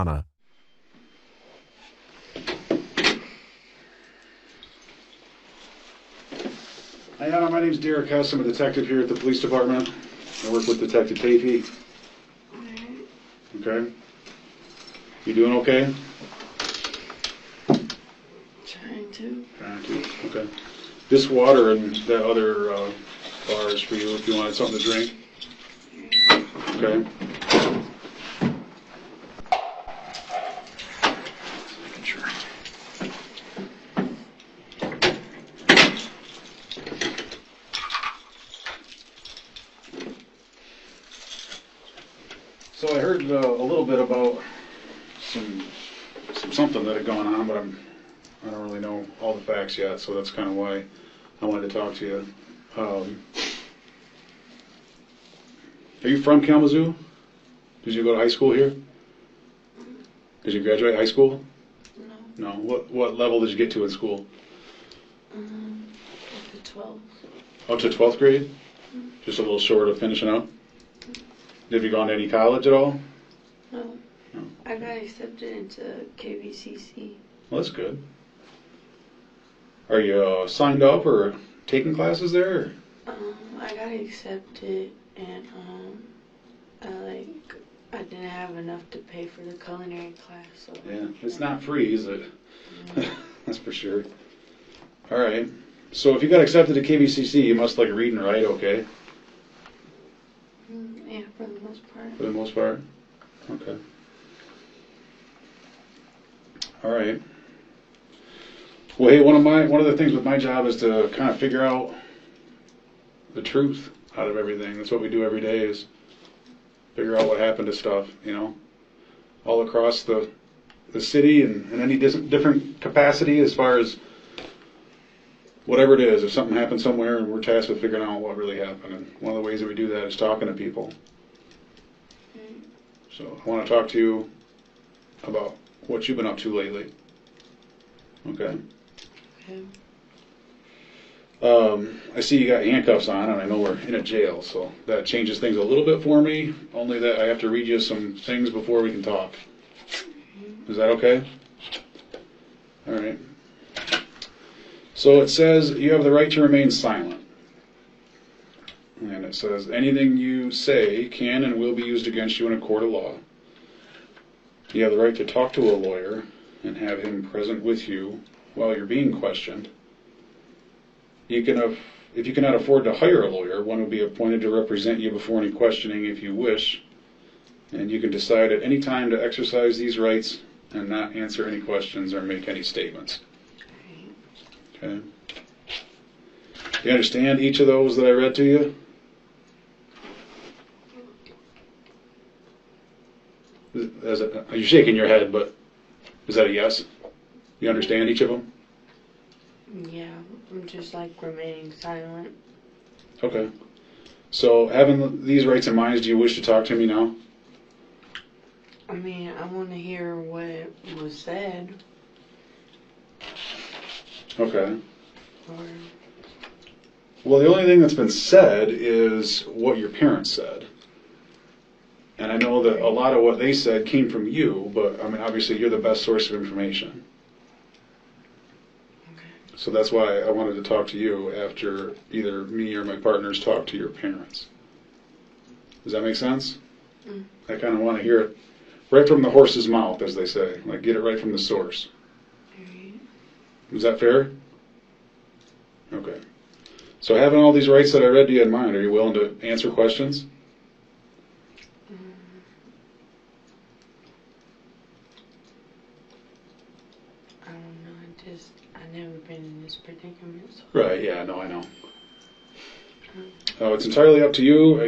Iyanna. Iyanna, my name's Derek Hess. I'm a detective here at the police department. I work with Detective Tafey. Okay. You doing okay? Trying to. Trying to. Okay. This water and that other bar is for you if you wanted something to drink. Okay. Sure. So I heard a little bit about something that had gone on, but I don't really know all the facts yet, so that's kind of why I wanted to talk to you. Are you from Kalamazoo? Did you go to high school here? Did you graduate high school? No. No. What level did you get to in school? Up to 12. Up to 12th grade? Just a little short of finishing up? Have you gone to any college at all? No. No. I got accepted into KVCC. Well, that's good. Are you signed up or taking classes there? I got accepted and I didn't have enough to pay for the culinary class. So Yeah, it's not free, is it? Yeah. That's for sure. All right. So if you got accepted to KVCC, you must like read and write, okay? Yeah, for the most part. For the most part? Okay. All right. Well, hey, one of the things with my job is to kind of figure out the truth out of everything. That's what we do every day is figure out what happened to stuff, you know, all across the city and in any different capacity as far as whatever it is. If something happened somewhere and we're tasked with figuring out what really happened, and one of the ways that we do that is talking to people. So I want to talk to you about what you've been up to lately. Okay. Okay. I see you got handcuffs on, and I know we're in a jail, so that changes things a little bit for me. Only that I have to read you some things before we can talk. Is that okay? All right. So it says you have the right to remain silent. And it says anything you say can and will be used against you in a court of law. You have the right to talk to a lawyer and have him present with you while you're being questioned. If you cannot afford to hire a lawyer, one will be appointed to represent you before any questioning if you wish. And you can decide at any time to exercise these rights and not answer any questions or make any statements. Okay? Do you understand each of those that I read to you? You're shaking your head, but is that a yes? You understand each of them? Yeah, I'm just remaining silent. Okay. So having these rights in mind, do you wish to talk to me now? I mean, I want to hear what was said. Okay. Or, Well, the only thing that's been said is what your parents said. And I know that a lot of what they said came from you, but I mean, obviously you're the best source of information. okay. So that's why I wanted to talk to you after either me or my partners talk to your parents. Does that make sense? I kind of want to hear it right from the horse's mouth, as they say. Like, get it right from the source. Alright. Is that fair? Okay. So having all these rights that I read to you in mind, are you willing to answer questions? I don't know. I've never been in this predicament. So. Right, yeah, no, I know. It's entirely up to you.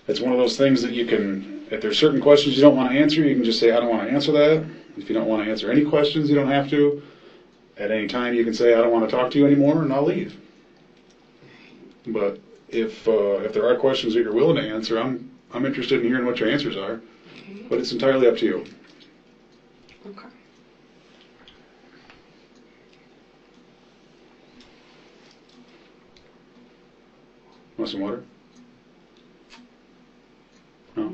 It's one of those things that you can, if there's certain questions you don't want to answer, you can just say, I don't want to answer that. If you don't want to answer any questions, you don't have to. At any time, you can say, I don't want to talk to you anymore, and I'll leave. But if there are questions that you're willing to answer, I'm interested in hearing what your answers are. Okay. But it's entirely up to you. Okay. Want some water? No?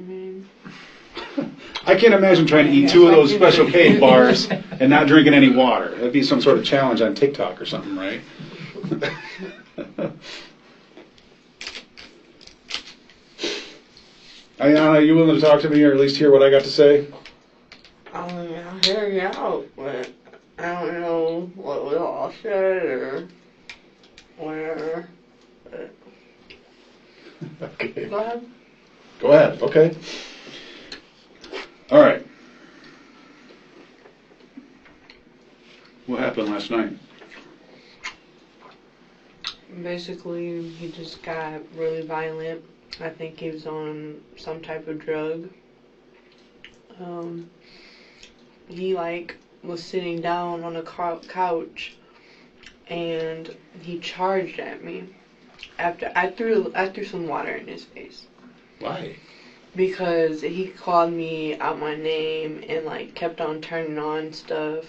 I can't imagine trying to eat 2 of those Special K bars and not drinking any water. That'd be some sort of challenge on TikTok or something, right? Iyanna, are you willing to talk to me or at least hear what I got to say? I mean, I'll hear you out, but I don't know what was all said or whatever. But Okay. go ahead. Go ahead. Okay. All right. What happened last night? Basically, he just got really violent. I think he was on some type of drug. He was sitting down on a couch and he charged at me after I threw some water in his face. Why? Because he called me out my name and kept on turning on stuff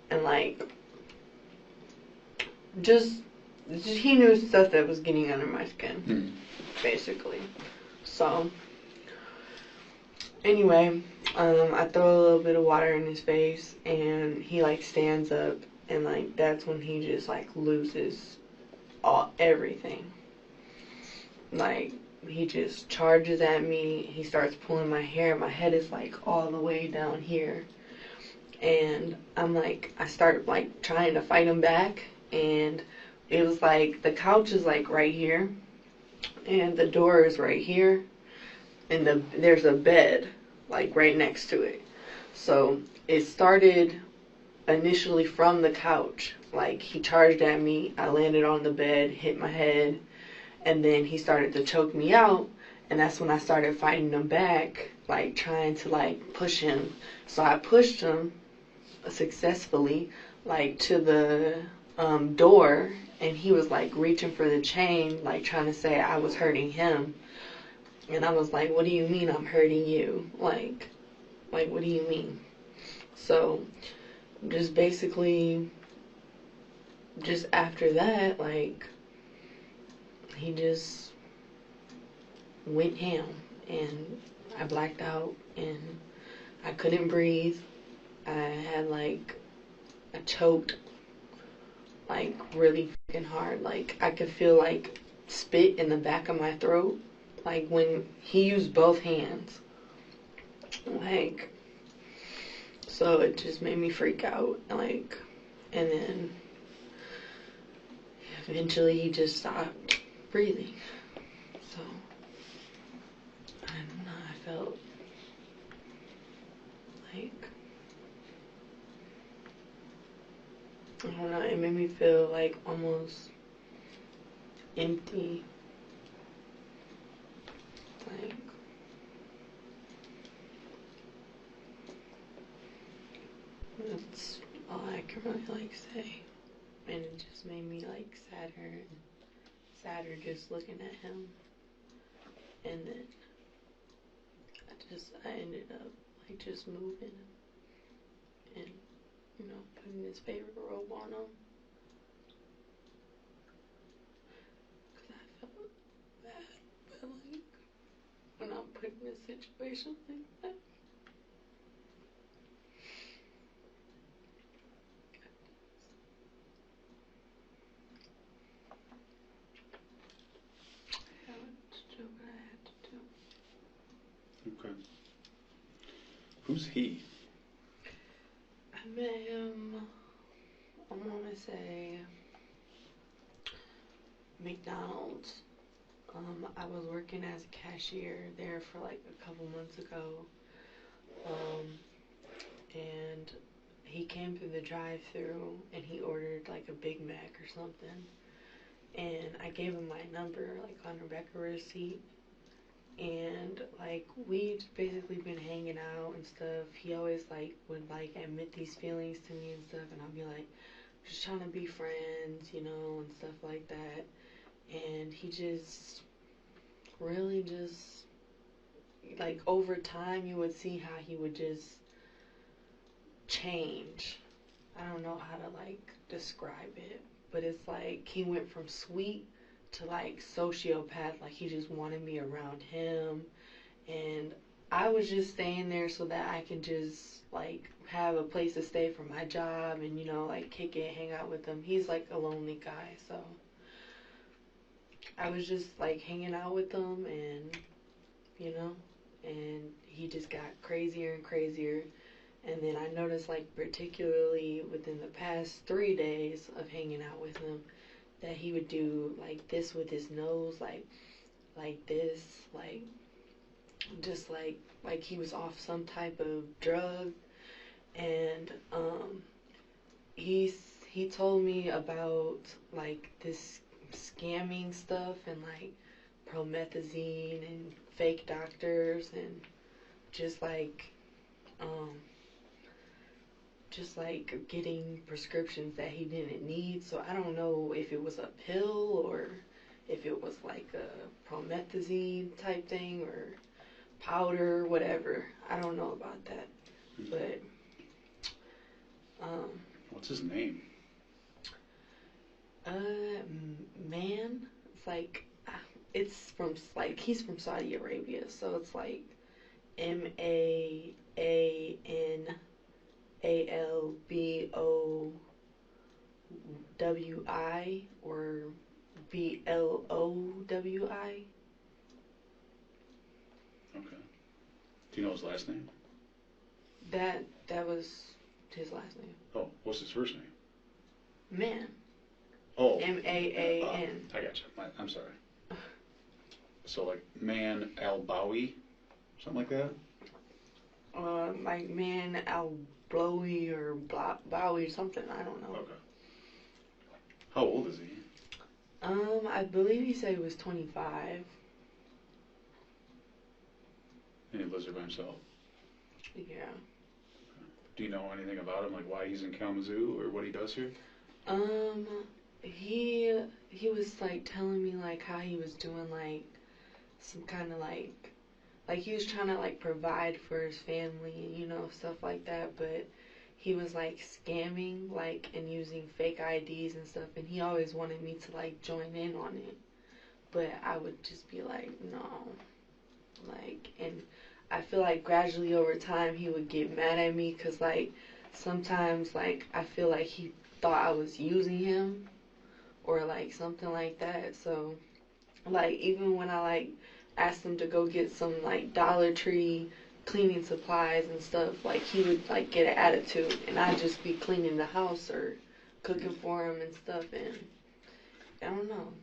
and just he knew stuff that was getting under my skin, basically. So anyway, I throw a little bit of water in his face and he stands up and that's when he just loses everything. He just charges at me. He starts pulling my hair. My head is all the way down here. And I start trying to fight him back. And it was the couch is right here. And the door is right here. And there's a bed right next to it. So it started initially from the couch. He charged at me. I landed on the bed, hit my head. And then he started to choke me out, and that's when I started fighting him back, trying to push him. So I pushed him successfully, to the door, and he was reaching for the chain, trying to say I was hurting him. And I was like, what do you mean I'm hurting you? What do you mean? So just basically, just after that, he just went ham, and I blacked out, and I couldn't breathe. I had I choked really fucking hard. I could feel spit in the back of my throat, when he used both hands. So it just made me freak out. And then eventually he just stopped breathing. So I don't know, I felt I don't know, it made me feel almost empty. That's all I can really say. And it just made me sadder and sadder just looking at him. And then I ended up just moving and putting his favorite robe on him. Because I felt bad, but when I'm put in a situation like that. I had to do what I had to do. Okay. Who's he? I met him, I want to say, McDonald's. I was working as a cashier there for a couple months ago. And he came through the drive-thru and he ordered a Big Mac or something. And I gave him my number on a record receipt. And we'd basically been hanging out and stuff. He always would admit these feelings to me and stuff, and I'd be just trying to be friends, and stuff like that. And he just really just over time you would see how he would just change. I don't know how to describe it, but it's he went from sweet to sociopath. He just wanted me around him, and I was just staying there so that I can just like have a place to stay for my job and like kick it, hang out with him. He's like a lonely guy, so I was just like hanging out with him and and he just got crazier and crazier. And then I noticed, like, particularly within the past 3 days of hanging out with him, that he would do like this with his nose, like this, like just like he was off some type of drug. And he told me about like this scamming stuff and like promethazine and fake doctors and just like um just like getting prescriptions that he didn't need. So I don't know if it was a pill or if it was like a promethazine type thing or powder, whatever. I don't know about that. But what's his name? Man, it's like it's from like he's from Saudi Arabia, so it's like Manalbowi or Blowi. Okay. Do you know his last name? That was his last name. Oh, what's his first name? Man. Oh. Maan. I got you. I'm sorry. So like Man Al-Bawi, something like that? Like Man Al-Blowi or Bowie or something. I don't know. Okay. How old is he? I believe he said he was 25. And he lives there by himself? Yeah. Do you know anything about him, like why he's in Kalamazoo or what he does here? He was like telling me like how he was doing like some kind of like he was trying to like provide for his family and stuff like that, but he was like scamming like and using fake IDs and stuff, and he always wanted me to like join in on it, but I would just be like no, like. And I feel like gradually over time he would get mad at me because like sometimes like I feel like he thought I was using him or like something like that. So like even when I like asked him to go get some like Dollar Tree cleaning supplies and stuff, like he would like get an attitude and I'd just be cleaning the house or cooking for him and stuff, and I don't know.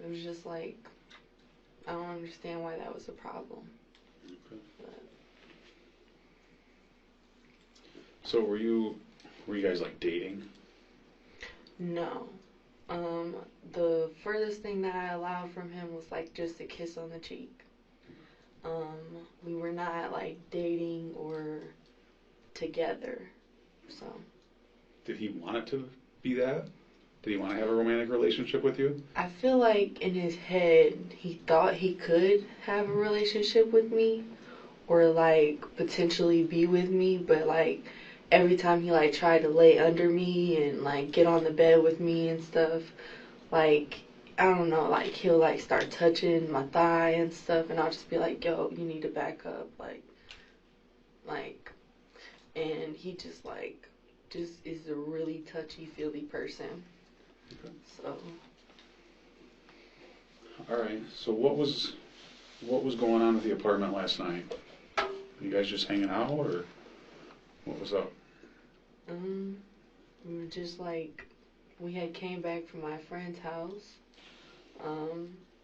It was just like I don't understand why that was a problem. Okay. But So were you guys like dating? no. The furthest thing that I allowed from him was like just a kiss on the cheek. We were not like dating or together. So. Did he want it to be that? Did he want to have a romantic relationship with you? I feel like in his head he thought he could have a relationship with me or like potentially be with me, but like every time he like tried to lay under me and like get on the bed with me and stuff, like I don't know, like he'll like start touching my thigh and stuff, and I'll just be like, yo, you need to back up, like and he just is a really touchy feely person. Okay. So all right. So what was going on at the apartment last night? You guys just hanging out or what was up? we were just like we had came back from my friend's house.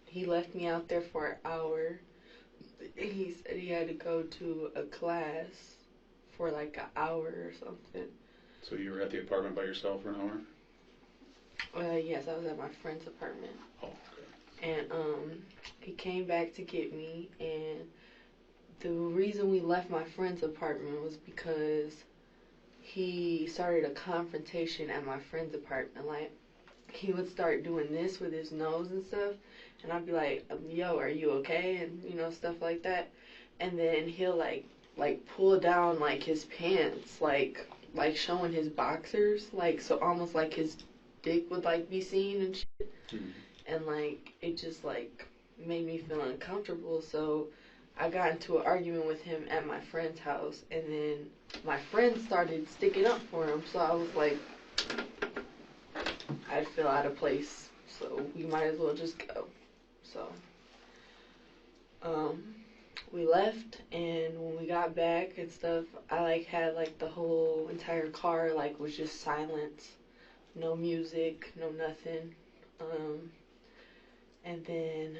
He left me out there for an hour. He said he had to go to a class for like an hour or something. So you were at the apartment by yourself for an hour? Yes, I was at my friend's apartment. Oh, okay. And he came back to get me, and the reason we left my friend's apartment was because he started a confrontation at my friend's apartment. Like, he would start doing this with his nose and stuff, and I'd be like, yo, are you okay? And, stuff like that. And then he'll, like pull down, like, his pants, like showing his boxers, like, so almost like his dick would, like, be seen and shit. Mm-hmm. And, like, it just, like, made me feel uncomfortable, so I got into an argument with him at my friend's house, and then my friend started sticking up for him. So I was like, I'd feel out of place, so we might as well just go. So we left, and when we got back and stuff, I like had like the whole entire car like was just silence, no music, no nothing. And then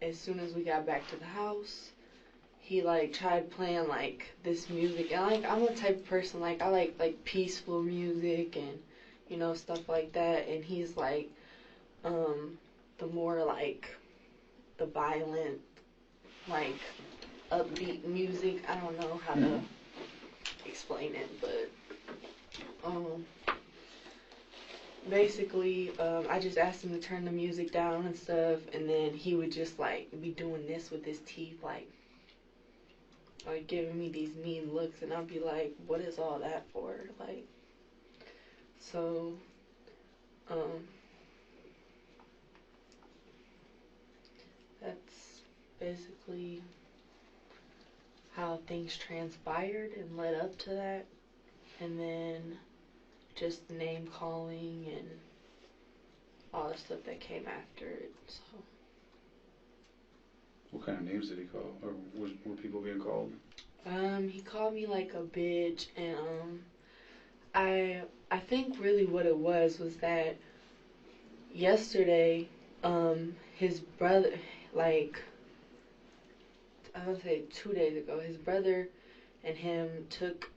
as soon as we got back to the house, he like tried playing like this music, and like I'm a type of person like I like peaceful music and stuff like that, and he's like the more like the violent like upbeat music. I don't know how to explain it, but basically I just asked him to turn the music down and stuff, and then he would just like be doing this with his teeth, like giving me these mean looks, and I'd be like, what is all that for? Like, so that's basically how things transpired and led up to that, and then just the name calling and all the stuff that came after it. So What kind of names did he call, or were people being called? he called me like a bitch, and I think really what it was that yesterday his brother, like I would say 2 days ago, his brother and him took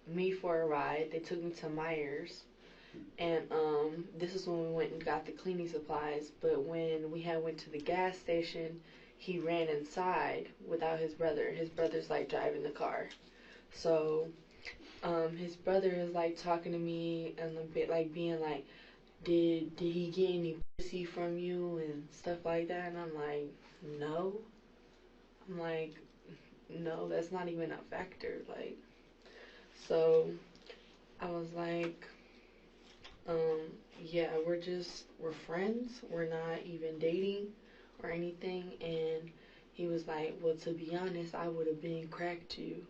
me for a ride. They took me to Myers, and this is when we went and got the cleaning supplies. But when we had went to the gas station, he ran inside without his brother. His brother's like driving the car, so his brother is like talking to me and a bit like being like, did he get any pussy from you and stuff like that? And I'm like, no. I'm like, no, that's not even a factor. Like, so I was like, yeah, we're friends. We're not even dating or anything. And he was like, well, to be honest, I would have been cracked you.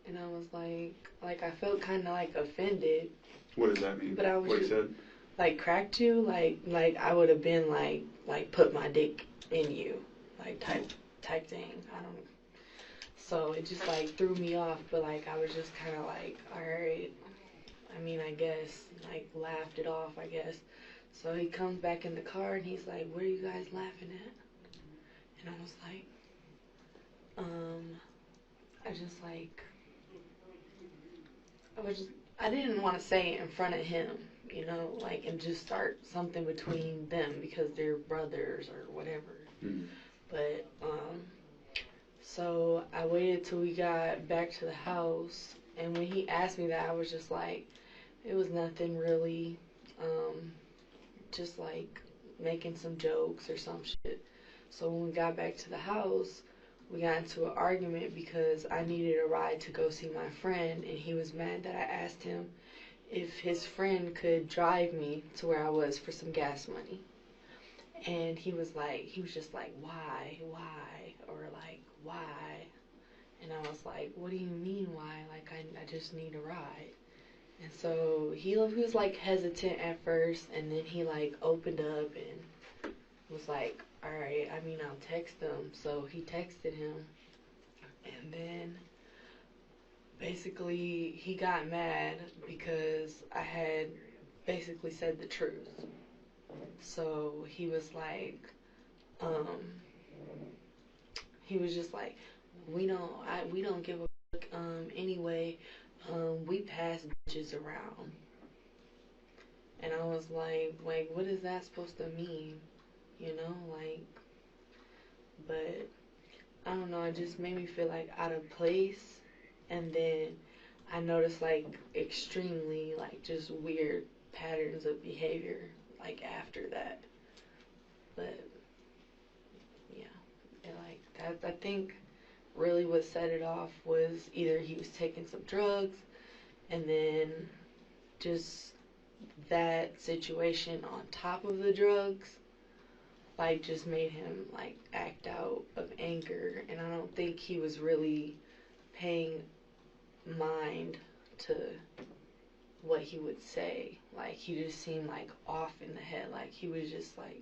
And I was like I felt kind of like offended. What does that mean? But I was what he just, said? like cracked you, like I would have been like put my dick in you, like type thing. I don't. So it just like threw me off, but like I was just kind of like, all right. I mean, I guess like laughed it off, I guess. So he comes back in the car and he's like, "What are you guys laughing at?" And I was like, I just like, I didn't want to say it in front of him, like, and just start something between them because they're brothers or whatever. Mm-hmm. But, so I waited till we got back to the house, and when he asked me that, I was just like, it was nothing really, just like making some jokes or some shit. So when we got back to the house, we got into an argument because I needed a ride to go see my friend, and he was mad that I asked him if his friend could drive me to where I was for some gas money. And he was just like, why, or like, why? And I was like, what do you mean why? Like, I just need a ride. And so he was like hesitant at first, and then he like opened up and was like, all right, I mean, I'll text him. So he texted him, and then basically he got mad because I had basically said the truth. So he was like, he was just like, we don't give a fuck, anyway, we pass bitches around. And I was like, what is that supposed to mean? Like, but I don't know, it just made me feel like out of place. And then I noticed like extremely like just weird patterns of behavior like after that. But yeah, and like that, I think really what set it off was either he was taking some drugs, and then just that situation on top of the drugs like just made him like act out of anger, and I don't think he was really paying mind to what he would say. Like he just seemed like off in the head. Like he was just like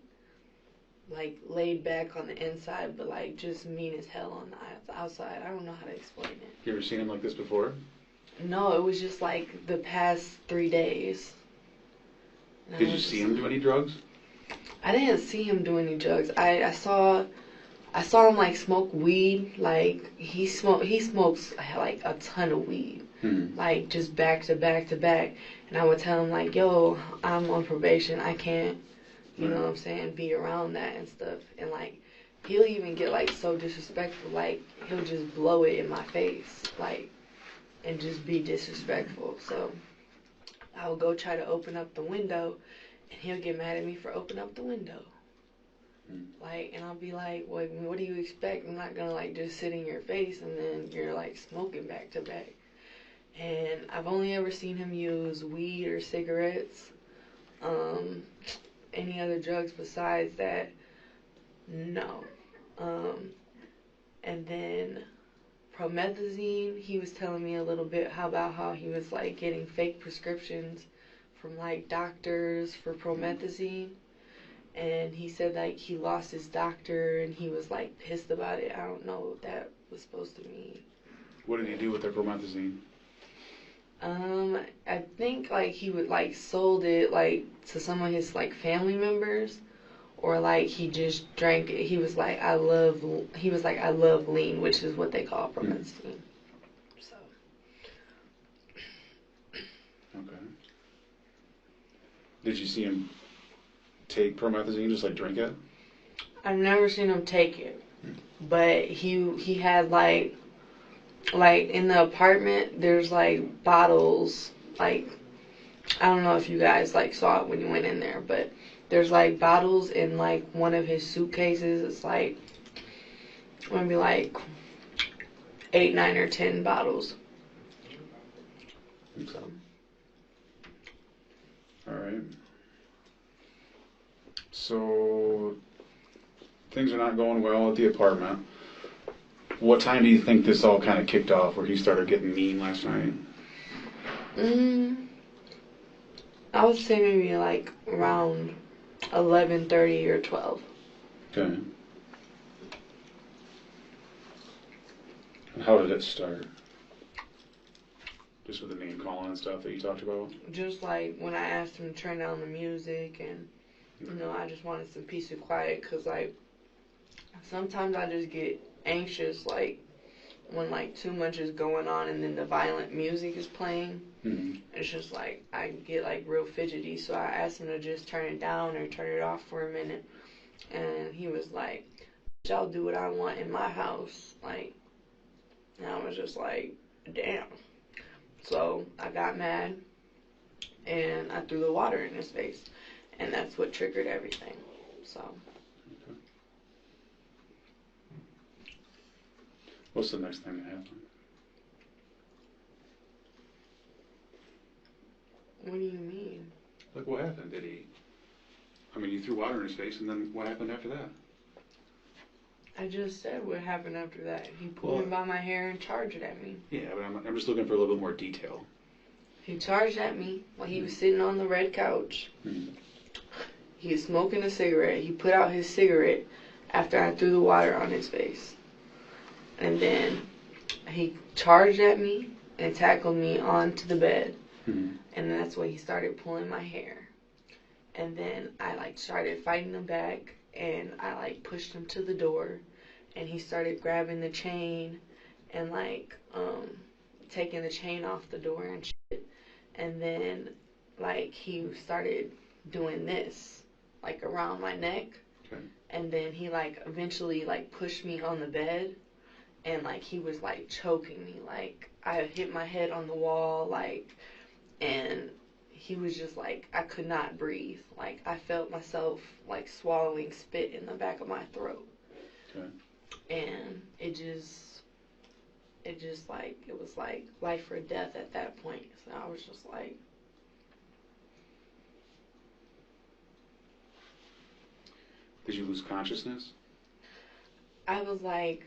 laid back on the inside, but like just mean as hell on the outside. I don't know how to explain it. You ever seen him like this before? No, it was just like the past 3 days. And Did you see him do any drugs? I didn't see him do any drugs. I saw him like smoke weed. Like he smokes like a ton of weed. Like just back to back to back. And I would tell him like, yo, I'm on probation. I can't, you know what I'm saying, be around that and stuff. And like he'll even get like so disrespectful. Like he'll just blow it in my face. Like and just be disrespectful. So I would go try to open up the window, and he'll get mad at me for opening up the window. Like, and I'll be like, well, what do you expect? I'm not gonna like just sit in your face and then you're like smoking back to back. And I've only ever seen him use weed or cigarettes. Any other drugs besides that, no. And then promethazine, he was telling me a little bit about how he was like getting fake prescriptions from like doctors for promethazine, and he said like he lost his doctor and he was like pissed about it. I don't know what that was supposed to mean. What did he do with the promethazine? I think like he would like sold it like to some of his like family members, or like he just drank it. He was like I love lean, which is what they call promethazine. So okay. Did you see him take promethazine, just like drink it? I've never seen him take it, but he had like in the apartment there's like bottles, like I don't know if you guys like saw it when you went in there, but there's like bottles in like one of his suitcases. It's like maybe like 8, 9, or 10 bottles. So. All right. So things are not going well at the apartment. What time do you think this all kind of kicked off, where he started getting mean last night? I would say maybe like around 11:30 or 12. Okay. And how did it start? Just with the name calling and stuff that you talked about? Just like when I asked him to turn down the music, and you know, I just wanted some peace and quiet, because like sometimes I just get anxious like when like too much is going on and then the violent music is playing. It's just like I get like real fidgety, so I asked him to just turn it down or turn it off for a minute, and he was like, I'll do what I want in my house. Like, and I was just like, damn. So I got mad and I threw the water in his face, and that's what triggered everything. So what's the next thing that happened? what do you mean? Like, what happened? You threw water in his face, and then what happened after that? I just said what happened after that. He pulled me by my hair and charged at me. Yeah, but I'm just looking for a little bit more detail. He charged at me while he was sitting on the red couch. He was smoking a cigarette. He put out his cigarette after I threw the water on his face. And then he charged at me and tackled me onto the bed. And that's when he started pulling my hair. And then I like started fighting him back, and I like pushed him to the door, and he started grabbing the chain and like taking the chain off the door and shit. And then like he started doing this like around my neck. Okay. And then he like eventually like pushed me on the bed, and like he was like choking me. Like I hit my head on the wall, like, and he was just like, I could not breathe. Like I felt myself like swallowing spit in the back of my throat. Okay. And it was like life or death at that point. So I was just like, did you lose consciousness? I was like,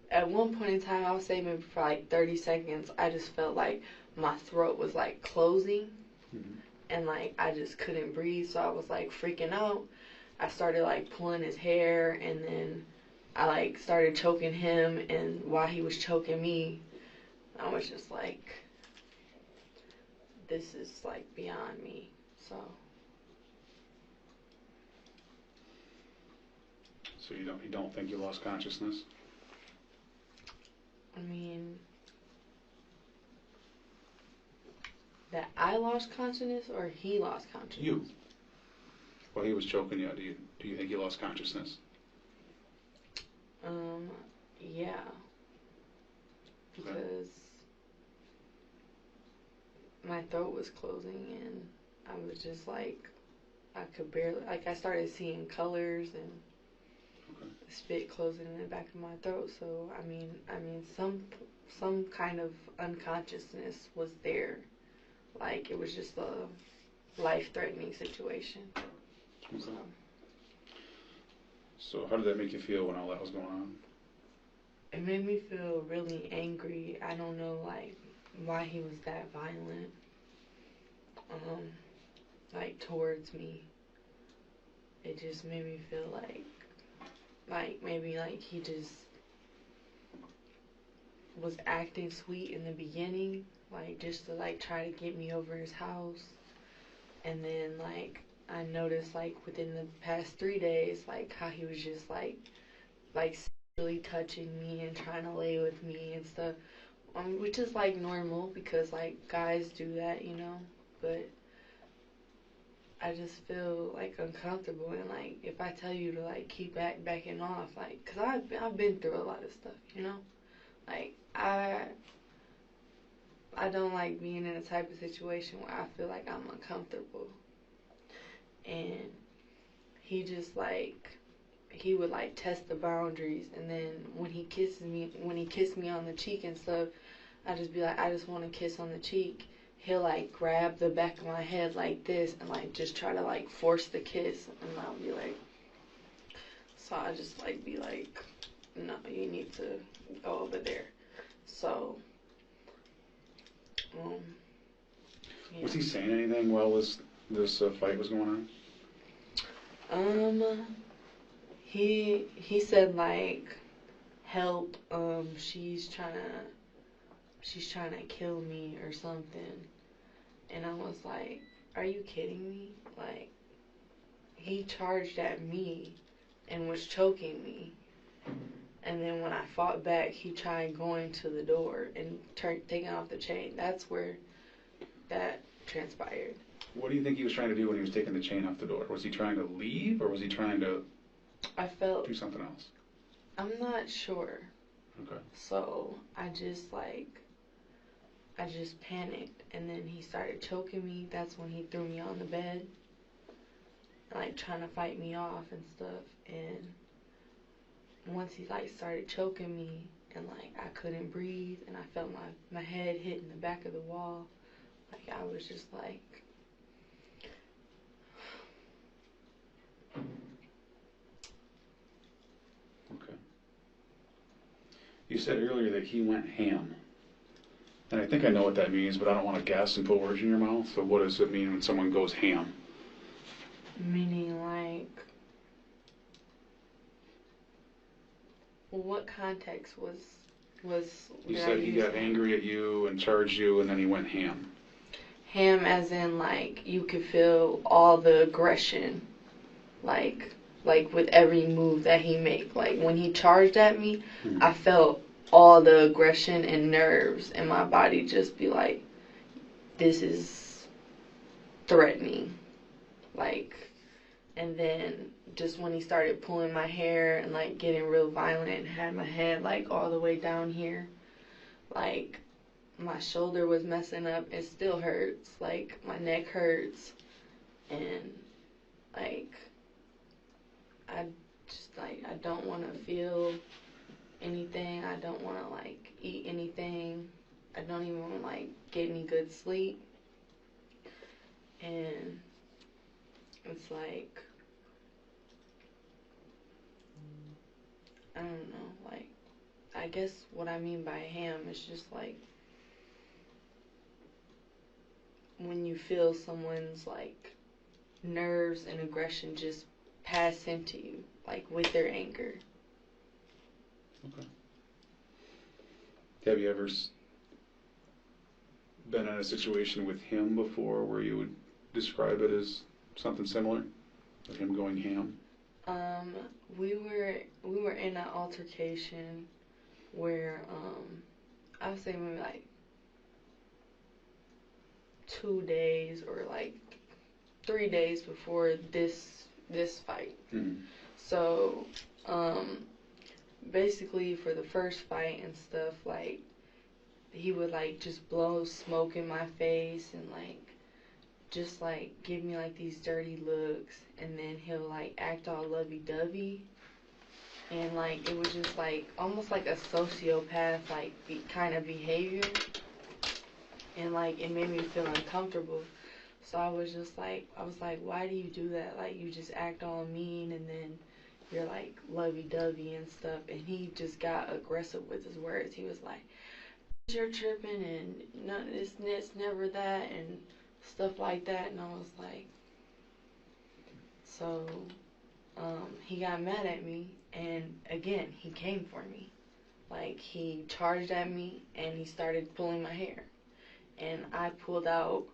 at one point in time, I would say maybe for like 30 seconds, I just felt like my throat was like closing, and like I just couldn't breathe, so I was like freaking out. I started like pulling his hair, and then I like started choking him, and while he was choking me, I was just like, this is like beyond me. So you don't think you lost consciousness? I mean, that I lost consciousness or he lost consciousness? You. While he was choking you, do you think you lost consciousness? Yeah. Because my throat was closing and I was just like, I could barely, like I started seeing colors and spit closing in the back of my throat. So I mean, some kind of unconsciousness was there. Like it was just a life-threatening situation. Okay. So how did that make you feel when all that was going on? It made me feel really angry. I don't know, like, why he was that violent, like, towards me. It just made me feel like, maybe, like, he just was acting sweet in the beginning, like, just to, like, try to get me over his house. And then, like, I noticed, like, within the past 3 days, like, how he was just, like, really touching me and trying to lay with me and stuff, which is like normal because like guys do that, you know. But I just feel like uncomfortable, and like if I tell you to like keep backing off, like, cause I've been through a lot of stuff, you know. Like I don't like being in a type of situation where I feel like I'm uncomfortable, and he just like. He would like test the boundaries, and then when he kissed me on the cheek and stuff, I just be like, I just want to kiss on the cheek. He'll like grab the back of my head like this and like just try to like force the kiss, and I'll be like, so I just like be like, no, you need to go over there. So, yeah. Was he saying anything while this fight was going on? He said like, help, she's trying to kill me or something. And I was like, are you kidding me? Like, he charged at me and was choking me. And then when I fought back, he tried going to the door and taking off the chain. That's where that transpired. What do you think he was trying to do when he was taking the chain off the door? Was he trying to leave, or was he trying to do something else? I'm not sure. Okay. So I just panicked, and then he started choking me. That's when he threw me on the bed, like trying to fight me off and stuff. And once he like started choking me, and like I couldn't breathe, and I felt my head hitting the back of the wall, like I was just like, okay. You said earlier that he went ham. And I think I know what that means, but I don't want to guess and put words in your mouth. So what does it mean when someone goes ham? meaning like, what context was You said he got angry at you and charged you, and then he went ham. Ham as in like you could feel all the aggression, like with every move that he made. Like when he charged at me, I felt all the aggression and nerves in my body just be like, this is threatening. Like, and then just when he started pulling my hair and like getting real violent and had my head like all the way down here, like my shoulder was messing up. It still hurts. Like my neck hurts, and like I just like I don't want to feel anything. I don't want to like eat anything. I don't even want to like get any good sleep. And it's like I don't know, like, I guess what I mean by ham is just like when you feel someone's like nerves and aggression just pass into you, like with their anger. Okay. Have you ever been in a situation with him before where you would describe it as something similar? Of him going ham? We were in an altercation where I would say maybe like 2 days or like 3 days before this fight. Mm-hmm. So basically for the first fight and stuff, like he would like just blow smoke in my face and like just like give me like these dirty looks, and then he'll like act all lovey-dovey, and like it was just like almost like a sociopath like kind of behavior, and like it made me feel uncomfortable. So I was like, why do you do that? Like you just act all mean and then you're like lovey-dovey and stuff. And he just got aggressive with his words. He was like, you're tripping and none of this, never that, and stuff like that. And I was like, so he got mad at me, and again he came for me. Like he charged at me and he started pulling my hair, and I pulled out,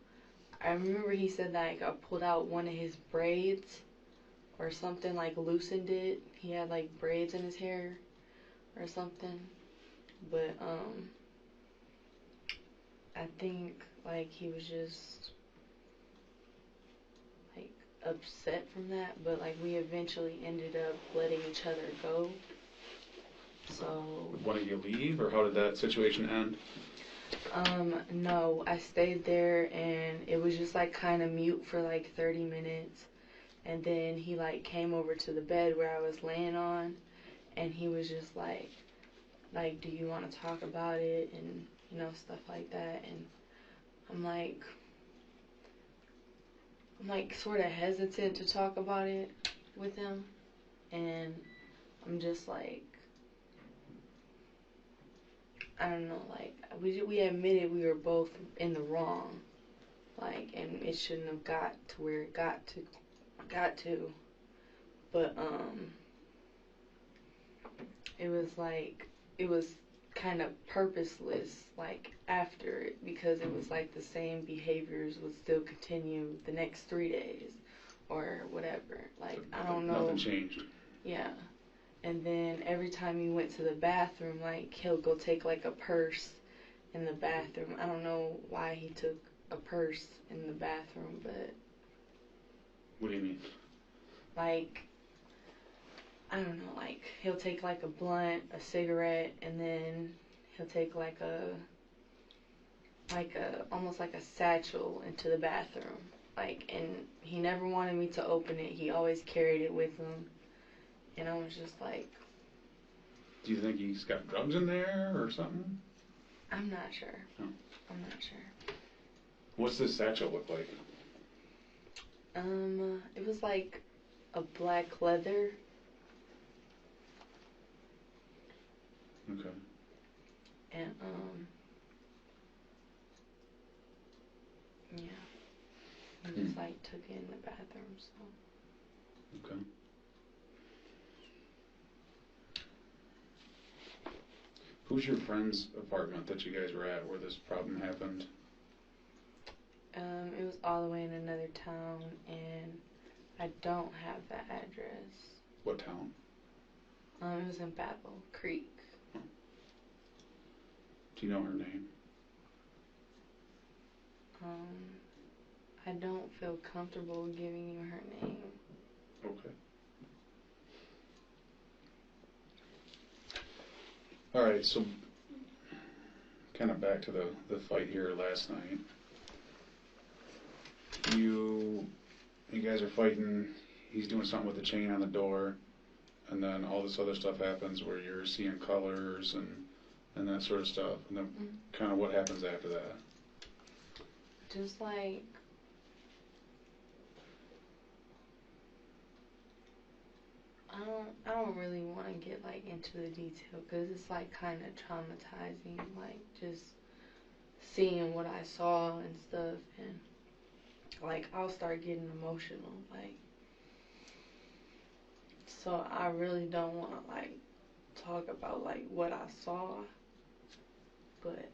I remember he said that like I pulled out one of his braids or something, like loosened it. He had like braids in his hair or something. But I think like he was just like upset from that, but like we eventually ended up letting each other go. So Would one of you leave, or how did that situation end? no, I stayed there and it was just like kind of mute for like 30 minutes. And then he like came over to the bed where I was laying on, and he was just like, do you want to talk about it? And, you know, stuff like that. And I'm like sort of hesitant to talk about it with him. And I'm just like, I don't know, like, we admitted we were both in the wrong. Like, and it shouldn't have got to where it got to. But, it was kind of purposeless, like, after it, because it was like the same behaviors would still continue the next 3 days or whatever. Like, I don't know. Nothing changed. Yeah. And then every time he went to the bathroom, like, he'll go take like a purse in the bathroom. I don't know why he took a purse in the bathroom, but What do you mean? like, I don't know, like he'll take like a blunt, a cigarette, and then he'll take like a almost like a satchel into the bathroom. Like, and he never wanted me to open it. He always carried it with him. And I was just like, Do you think he's got drugs in there or something? I'm not sure. Oh. I'm not sure. What's this satchel look like? It was like a black leather. Okay. And, yeah. I just, like, took it in the bathroom, so. Okay. Who's your friend's apartment that you guys were at where this problem happened? It was all the way in another town, and I don't have that address. What town? It was in Battle Creek. Oh. Do you know her name? I don't feel comfortable giving you her name. Okay. All right, so kind of back to the fight here last night. You guys are fighting. He's doing something with the chain on the door, and then all this other stuff happens where you're seeing colors and that sort of stuff. And then kind of what happens after that? Just like, I don't really want to get like into the detail because it's like kind of traumatizing, like just seeing what I saw and stuff, and like I'll start getting emotional, like, so I really don't want to like talk about like what I saw, but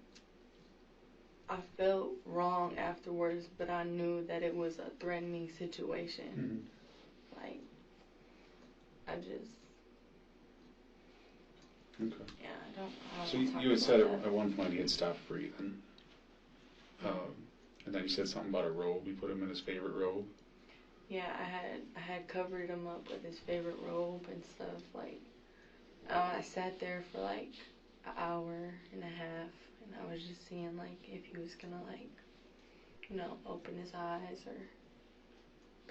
I felt wrong afterwards, but I knew that it was a threatening situation. Like, I just, Okay. yeah, I don't So wanna talk you had about said that. at one point he had stopped breathing. And then you said something about a robe. You put him in his favorite robe. Yeah, I had covered him up with his favorite robe and stuff. Like, I sat there for like an hour and a half, and I was just seeing like if he was gonna like, open his eyes or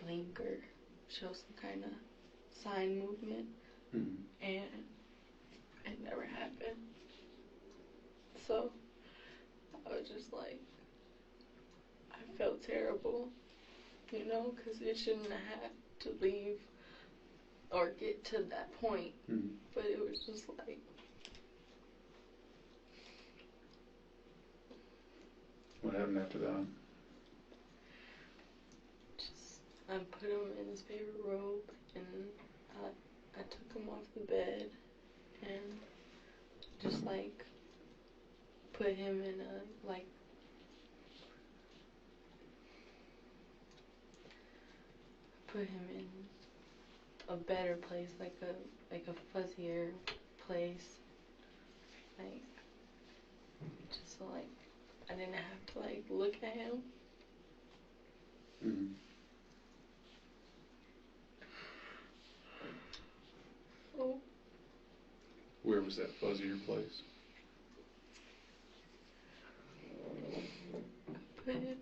blink or show some kind of sign movement, and it never happened. So I was just like, I felt terrible, because it shouldn't have had to leave or get to that point. But it was just like, What happened after that? I put him in his favorite robe, and I took him off the bed and just like put him in a better place, like a fuzzier place, like just so like I didn't have to like look at him. So Where was that fuzzier place? put him,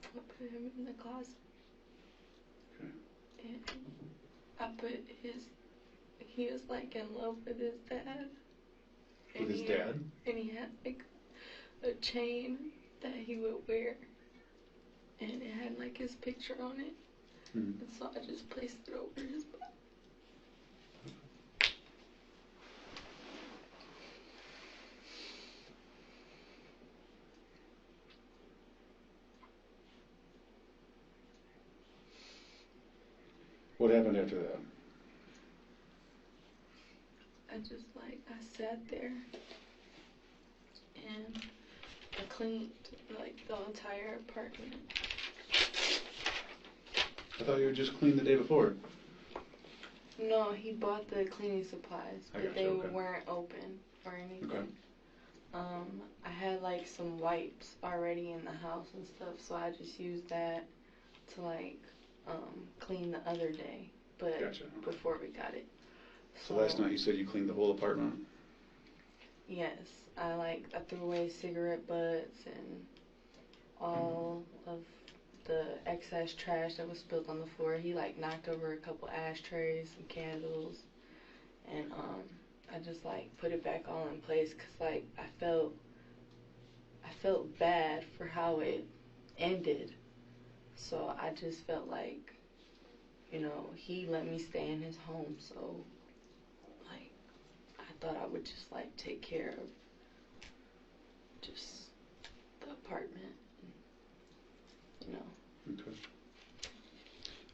I put him in the closet. Okay. And I put he was like in love with his dad. With his dad? And he had like a chain that he would wear, and it had like his picture on it. And so I just placed it over his butt. What happened after that? I sat there and I cleaned like the entire apartment. I thought you had just cleaned the day before. No, he bought the cleaning supplies, but they weren't open or anything. Okay. I had like some wipes already in the house and stuff, so I just used that to like clean the other day, but before we got it. So last night you said you cleaned the whole apartment? Yes, I threw away cigarette butts and all of the excess trash that was spilled on the floor. He like knocked over a couple ashtrays and candles, and I just like put it back all in place because like I felt bad for how it ended. So I just felt like, he let me stay in his home, so like I thought I would just like take care of just the apartment, Okay.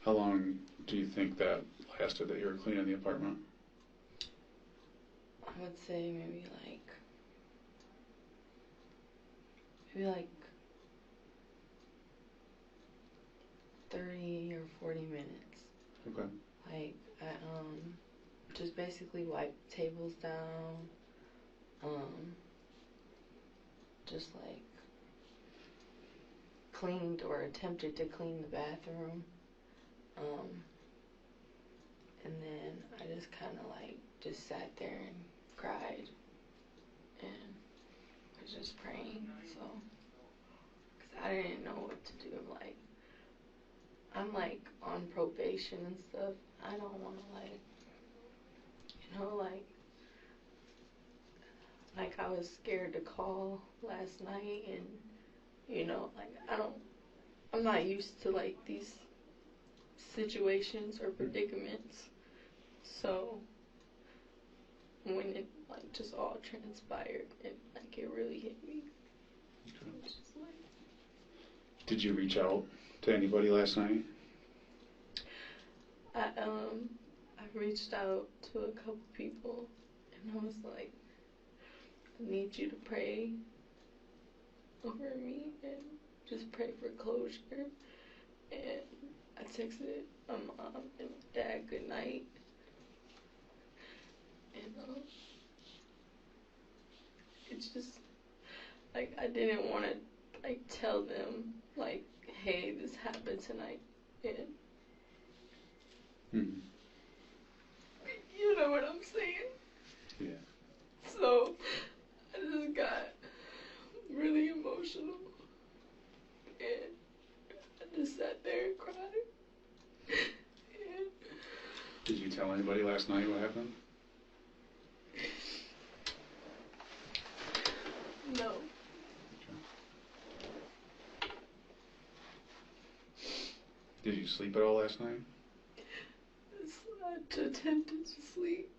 How long do you think that lasted that you were cleaning the apartment? I would say maybe like 30 or 40 minutes. Okay. Like I just basically wiped tables down, just like cleaned or attempted to clean the bathroom, and then I just kind of like just sat there and cried and was just praying, so because I didn't know what to do. Like I'm like on probation and stuff. I don't want to like I was scared to call last night and You know, like I'm not used to like these situations or predicaments. So when it like just all transpired, and like it really hit me. Okay. It's just like, Did you reach out to anybody last night? I reached out to a couple people, and I was like, I need you to pray over me and just pray for closure. And I texted my mom and my dad good night. And it's just like I didn't want to like tell them like, hey, this happened tonight. And Mm-hmm. you know what I'm saying? Yeah. So I just got really emotional, and I just sat there and cried. And Did you tell anybody last night what happened? no. Did you sleep at all last night? I attempted to sleep.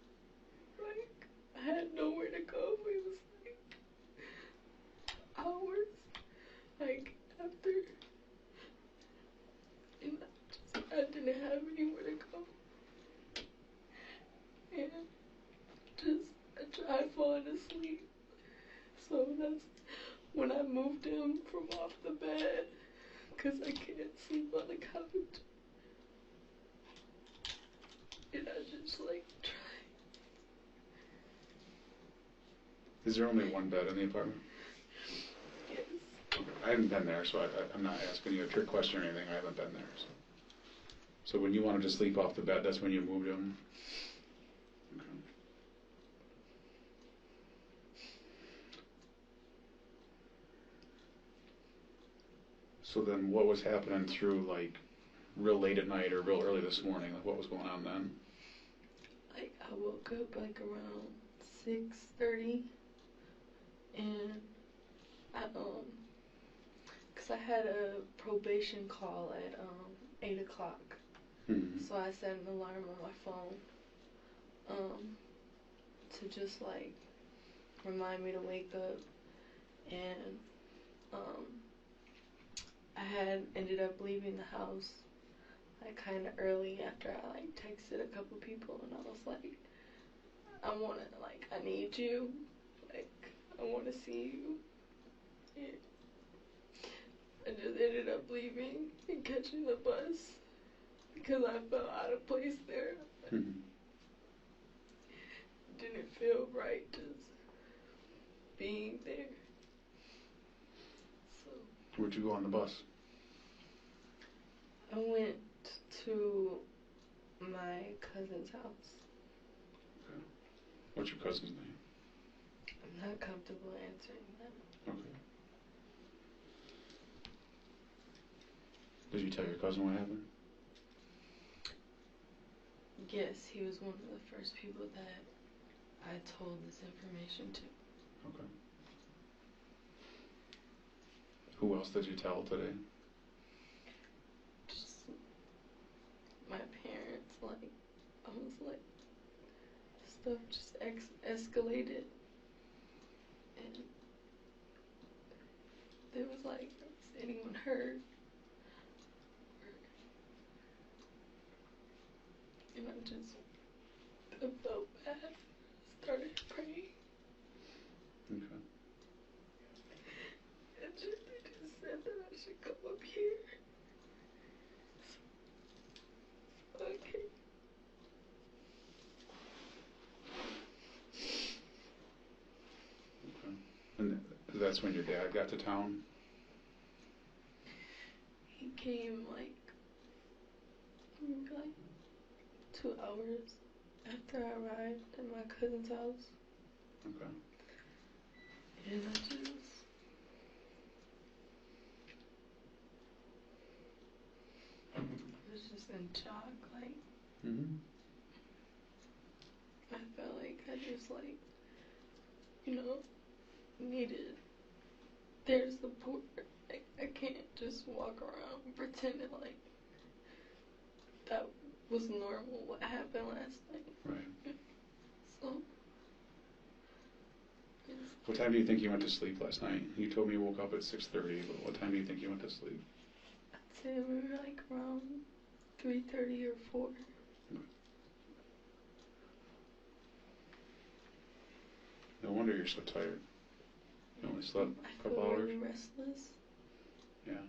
Like, I had nowhere to go. It was like hours. Like, after. And I didn't have anywhere to go. And I tried falling asleep. So that's when I moved him from off the bed. Because I can't sleep on the couch. And I just like tried. Is there only one bed in the apartment? Yes. Okay. I haven't been there, so I'm not asking you a trick question or anything. I haven't been there. So when you wanted to sleep off the bed, that's when you moved him? Okay. So then what was happening through like real late at night or real early this morning? Like what was going on then? Like I woke up like around 6:30, and I cause I had a probation call at 8 o'clock, Mm-hmm. so I set an alarm on my phone, to just like remind me to wake up, and I had ended up leaving the house like kind of early after I like texted a couple people, and I was like, I need you, like I want to see you. And I just ended up leaving and catching the bus because I felt out of place there. Mm-hmm. Didn't feel right just being there. So Where'd you go on the bus? I went to my cousin's house. Okay. What's your cousin's name? I'm not comfortable answering that. Okay. Did you tell your cousin what happened? Yes, he was one of the first people that I told this information to. Okay. Who else did you tell today? Just my parents, like, almost like stuff just escalated. And there was like, is anyone hurt? And I felt bad. Started praying. Okay. And they just said that I should come up here. So, okay. Okay. And that's when your dad got to town? He came like maybe like 2 hours after I arrived at my cousin's house. Okay. And I was just in shock. Like, Mm-hmm. I felt like I just like, you know, needed their support. Like, I can't just walk around pretending like that was normal what happened last night. Right. So. What time do you think you went to sleep last night? You told me you woke up at 6:30, but what time do you think you went to sleep? I'd say we were like around 3:30 or 4. No wonder you're so tired. You only slept a couple I feel hours? really restless. Yeah.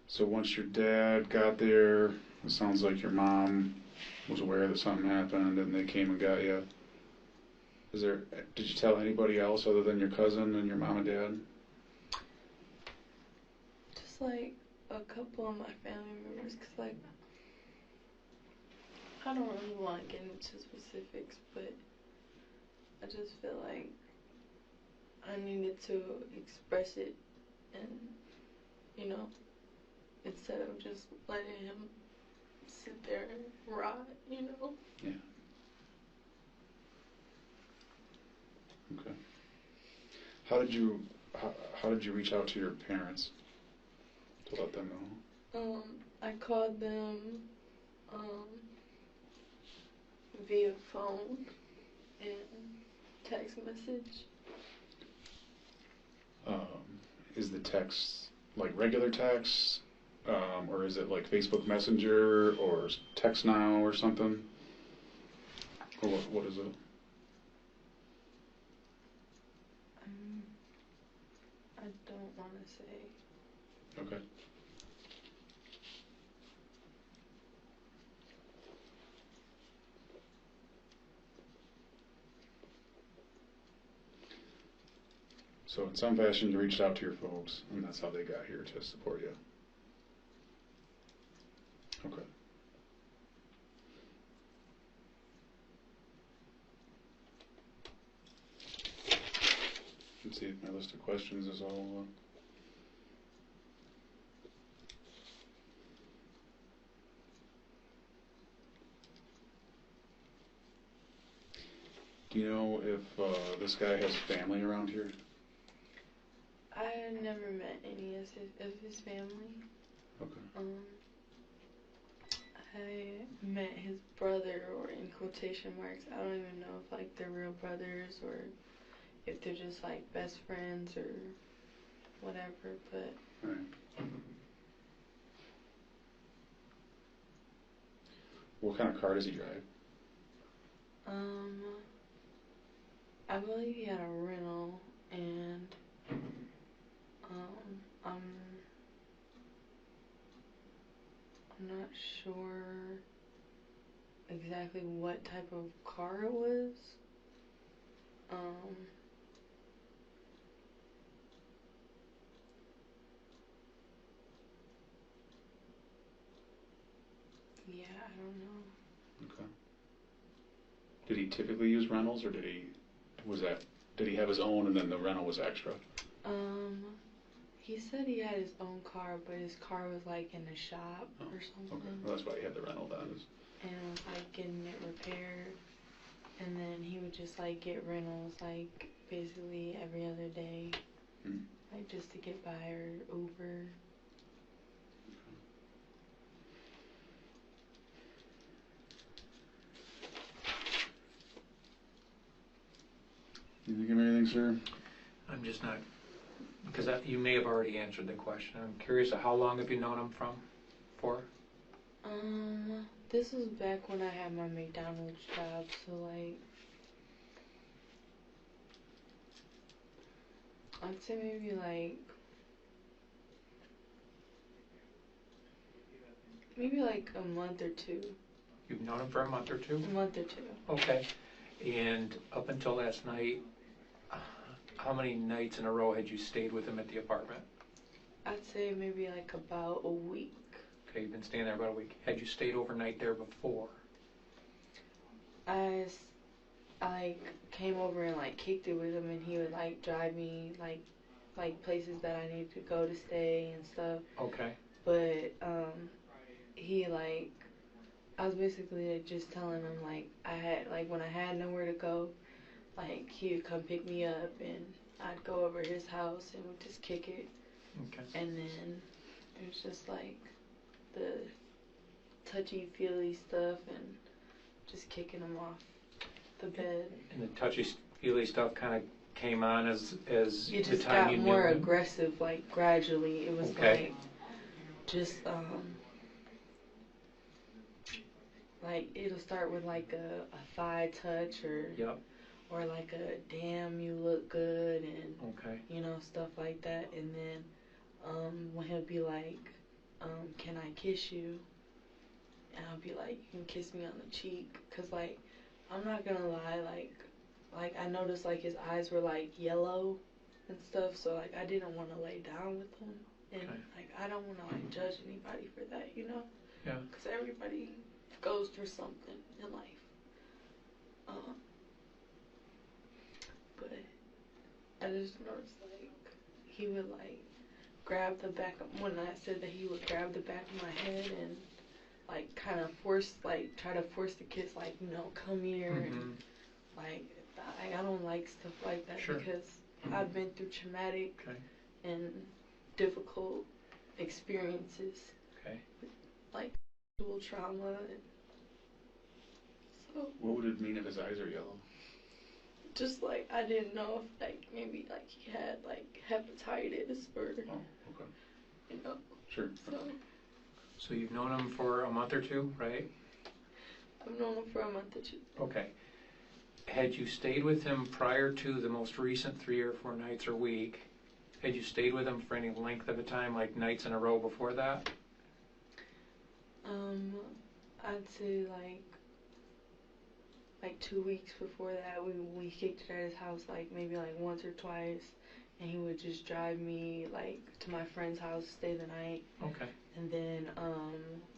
So once your dad got there, it sounds like your mom was aware that something happened and they came and got you. Did you tell anybody else other than your cousin and your mom and dad? Just like a couple of my family members, because like I don't really want to get into specifics, but I just feel like I needed to express it, and you know, instead of just letting him sit there and rot, you know. Yeah. Okay. How did you reach out to your parents to let them know? I called them via phone and text message. Is the text like regular text, or is it like Facebook Messenger or Text Now or something? Or what is it? I don't want to say. Okay. So in some fashion you reached out to your folks and that's how they got here to support you. Okay. Let's see if my list of questions is all... Do you know if this guy has family around here? I never met any of his family. Okay. I met his brother, or in quotation marks. I don't even know if like they're real brothers or if they're just like best friends or whatever. But Right. What kind of car does he drive? I believe he had a rental, and I'm not sure exactly what type of car it was. Yeah, I don't know. Okay. Did he typically use rentals, or did he have his own and then the rental was extra? He said he had his own car, but his car was like in the shop or something. Okay. Well, that's why he had the rental then. And it was like getting it repaired. And then he would just like get rentals like basically every other day. Like just to get by, or Uber. You think of anything, sir? I'm just not, because you may have already answered the question. I'm curious, how long have you known him for? This was back when I had my McDonald's job, so like, I'd say maybe like a month or two. You've known him for a month or two? A month or two. Okay. And up until last night, how many nights in a row had you stayed with him at the apartment? I'd say maybe like about a week. Okay, you've been staying there about a week. Had you stayed overnight there before? I like came over and like kicked it with him, and he would like drive me like places that I needed to go to stay and stuff. Okay. But he like, I was basically like, just telling him like I had like when I had nowhere to go, like he would come pick me up and I'd go over his house and we'd just kick it. Okay. And then it was just like the touchy-feely stuff and just kicking him off the bed. And the touchy-feely stuff kind of came on as It the just time got you knew more him? aggressive, like gradually. It was Okay. like it'll start with like a thigh touch Yep. or like a damn you look good and Okay. stuff like that. And then when he'll be like, can I kiss you? And I'll be like, you can kiss me on the cheek. Cause like, I'm not gonna lie, like I noticed like his eyes were like yellow and stuff. So like I didn't want to lay down with him. And Okay. like I don't want to like judge anybody for that, Yeah. Cause everybody goes through something in life. But I just noticed like he would like grab the back of, when I said that he would grab the back of my head and like kind of try to force the kiss, like, come here. And like, I don't like stuff like that. Sure. Because I've been through traumatic Okay. and difficult experiences, Okay. like sexual trauma. And so What would it mean if his eyes are yellow? just like, I didn't know if like maybe like he had like hepatitis or, Oh, okay. Sure. so So you've known him for a month or two, right? I've known him for a month or two. Okay. Had you stayed with him prior to the most recent 3 or 4 nights or week? Had you stayed with him for any length of a time, like nights in a row before that? I'd say like 2 weeks before that, we kicked it at his house like maybe like once or twice, and he would just drive me like to my friend's house, stay the night, Okay. and then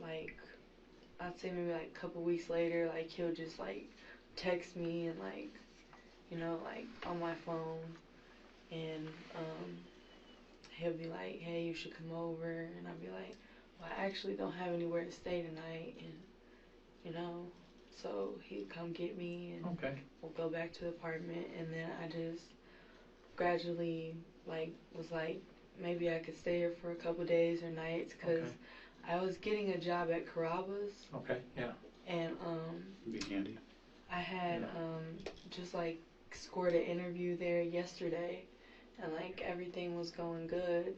like I'd say maybe like a couple weeks later, like he'll just like text me and like like on my phone, and he'll be like, hey, you should come over, and I'll be like, well, I actually don't have anywhere to stay tonight, and so he'd come get me, and Okay. we'll go back to the apartment, and then I just gradually like was like, maybe I could stay here for a couple days or nights, because Okay. I was getting a job at Carrabba's, Okay. Yeah. and It'd be handy. I had just like scored an interview there yesterday, and like everything was going good,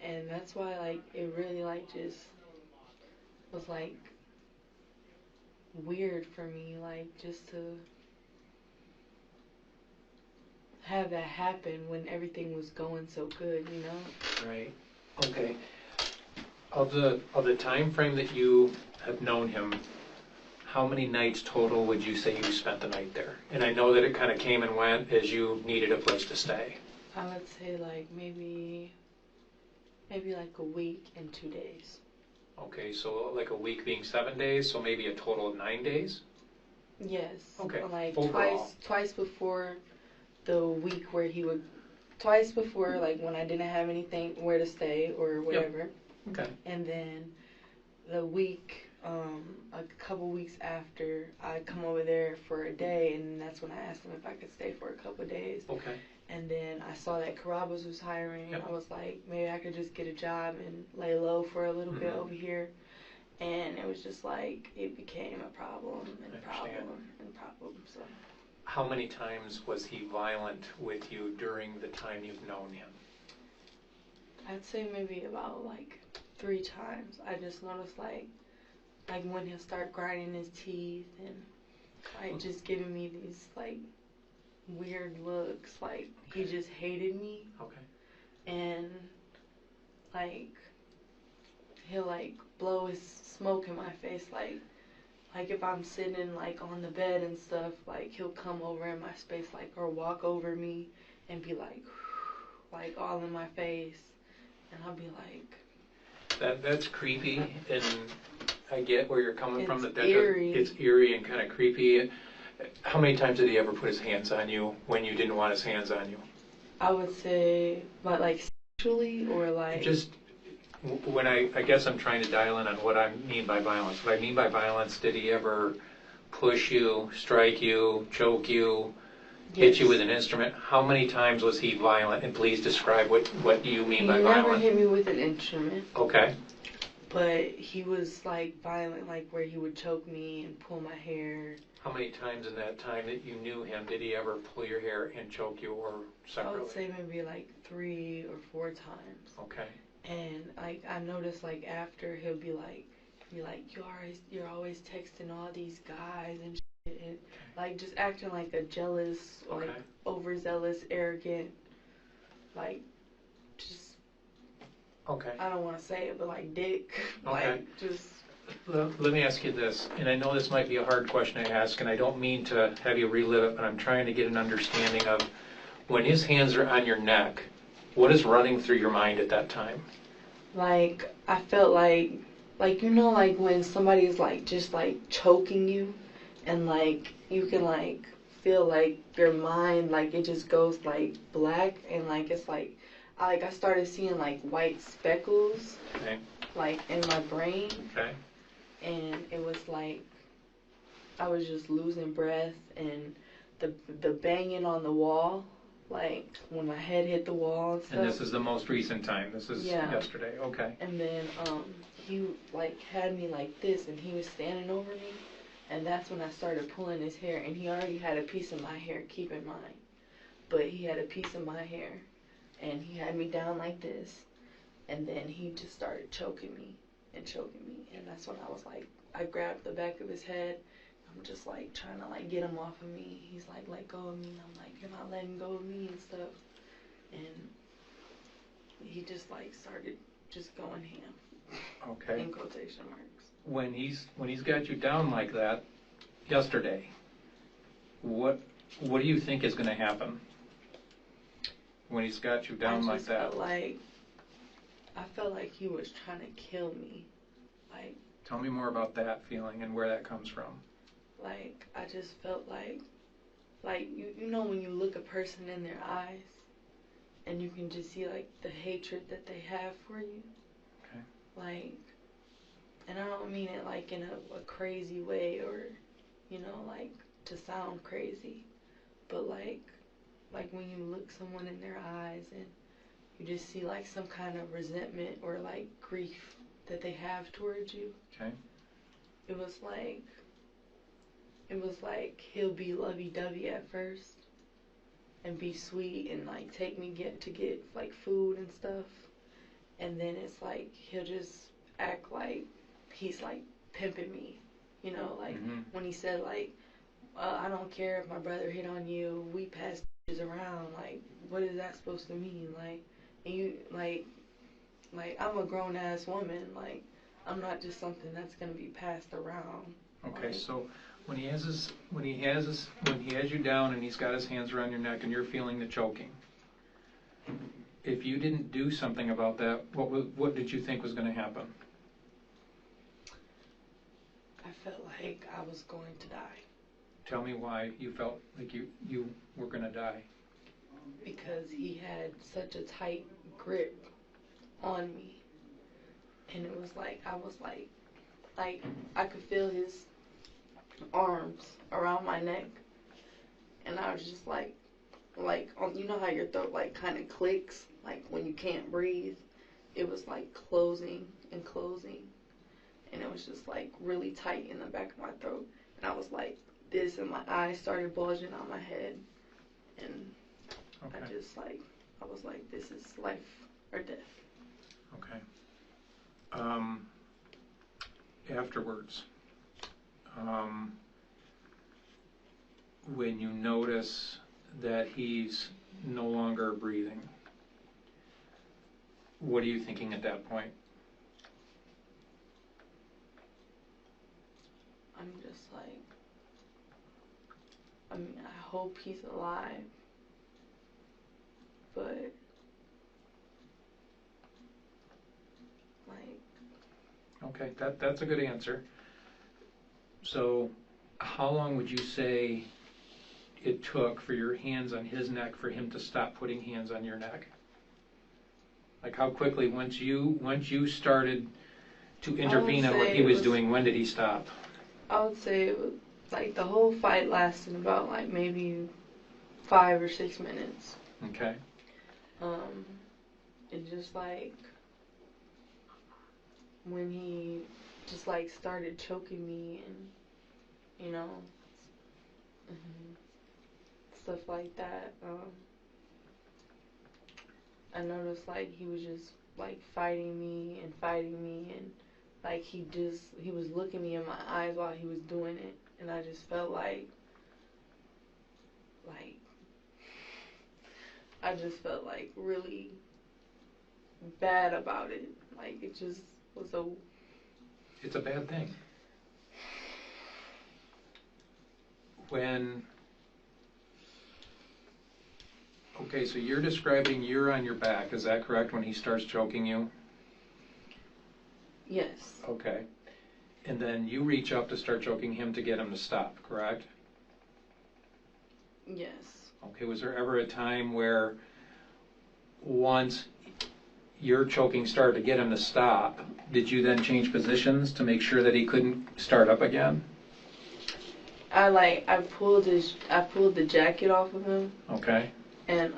and that's why like it really like just was like weird for me, like just to have that happen when everything was going so good, Right. Okay. Of the time frame that you have known him, how many nights total would you say you spent the night there? And I know that it kind of came and went as you needed a place to stay. I would say like maybe like a week and 2 days. Okay, so like a week being 7 days, so maybe a total of 9 days? Yes. Okay, Like overall. twice before the week where twice before like when I didn't have anything where to stay or whatever. Okay. And then the week, a couple weeks after, I come over there for a day, and that's when I asked him if I could stay for a couple of days. Okay. And then I saw that Carrabba's was hiring. Yep. I was like, maybe I could just get a job and lay low for a little bit over here. And it was just like, it became a problem and I problem understand. and problem. So How many times was he violent with you during the time you've known him? I'd say maybe about like 3 times. I just noticed like when he'll start grinding his teeth and like just giving me these like weird looks, like he just hated me. Okay. And like he'll like blow his smoke in my face, like if I'm sitting like on the bed and stuff, like he'll come over in my space, like, or walk over me and be like all in my face, and I'll be like, That's creepy, and I get where you're coming from. It's That eerie. It's eerie and kind of creepy. How many times did he ever put his hands on you when you didn't want his hands on you? I would say, but like sexually or like Just when I guess I'm trying to dial in on what I mean by violence. What I mean by violence, did he ever push you, strike you, choke you, hit you with an instrument? How many times was he violent? And please describe what do you mean by He never violent? hit me with an instrument. Okay. But he was like violent, like where he would choke me and pull my hair. How many times in that time that you knew him did he ever pull your hair and choke you, or I separately? would say maybe like 3 or 4 times. Okay. And like I noticed like after he'll be like you're always texting all these guys and shit, and like just acting like a jealous, like Okay. overzealous, arrogant, like just Okay. I don't want to say it, but like dick, Okay. like just. Let me ask you this, and I know this might be a hard question to ask, and I don't mean to have you relive it, but I'm trying to get an understanding of when his hands are on your neck, what is running through your mind at that time? Like I felt like you know like when somebody's like just like choking you, and like you can like feel like your mind like it just goes like black, and like it's like I started seeing like white speckles Okay. like in my brain, Okay. and it was like I was just losing breath, and the banging on the wall, like when my head hit the wall and stuff. And this is the most recent time. This is Yeah. yesterday. Okay. And then he like had me like this, and he was standing over me, and that's when I started pulling his hair, and he already had a piece of my hair, keep in mind, but he had a piece of my hair, and he had me down like this, and then he just started choking me, and that's when I was like, I grabbed the back of his head. I'm just like trying to like get him off of me. He's like, let go of me, and I'm like, you're not letting go of me and stuff, and he just like started just going ham. Okay. In quotation marks. When he's got you down like that yesterday, what do you think is going to happen when he's got you down like that? I felt like he was trying to kill me. Like Tell me more about that feeling and where that comes from. like I just felt like you know when you look a person in their eyes and you can just see like the hatred that they have for you. Okay. Like, and I don't mean it like in a crazy way, or you know, like to sound crazy, but like when you look someone in their eyes and you just see like some kind of resentment or like grief that they have towards you. Okay. It was like he'll be lovey-dovey at first and be sweet and like take me to get like food and stuff, and then it's like he'll just act like he's like pimping me, you know, like when he said like I don't care if my brother hit on you, we pass around, like what is that supposed to mean? Like, and you like I'm a grown ass woman, like I'm not just something that's gonna be passed around. Okay, like, so when he has you down and he's got his hands around your neck and you're feeling the choking, if you didn't do something about that, what did you think was going to happen? I felt like I was going to die. Tell me why you felt like you were going to die. Because he had such a tight grip on me, and it was like I was like I could feel his arms around my neck, and I was just like you know how your throat like kind of clicks like when you can't breathe. It was like closing and closing, and it was just like really tight in the back of my throat, and I was like this, and my eyes started bulging out my head, and Okay. I was like, this is life or death. Okay. Afterwards, when you notice that he's no longer breathing, what are you thinking at that point? I'm just like, I mean, I hope he's alive, but like, Okay, that's a good answer. So, how long would you say it took for your hands on his neck for him to stop putting hands on your neck? Like how quickly, once you started to intervene on what he was doing, when did he stop? I would say it was like the whole fight lasted about like maybe 5 or 6 minutes. Okay. It just like when he just like started choking me and stuff like that. I noticed like he was just like fighting me and like he was looking me in my eyes while he was doing it, and I just felt like I just felt like really bad about it. Like it just was a. It's a bad thing. Okay, so you're describing you're on your back, is that correct, when he starts choking you? Yes. Okay. And then you reach up to start choking him to get him to stop, correct? Yes. Okay, was there ever a time where once your choking started to get him to stop, did you then change positions to make sure that he couldn't start up again? I pulled the jacket off of him. Okay. And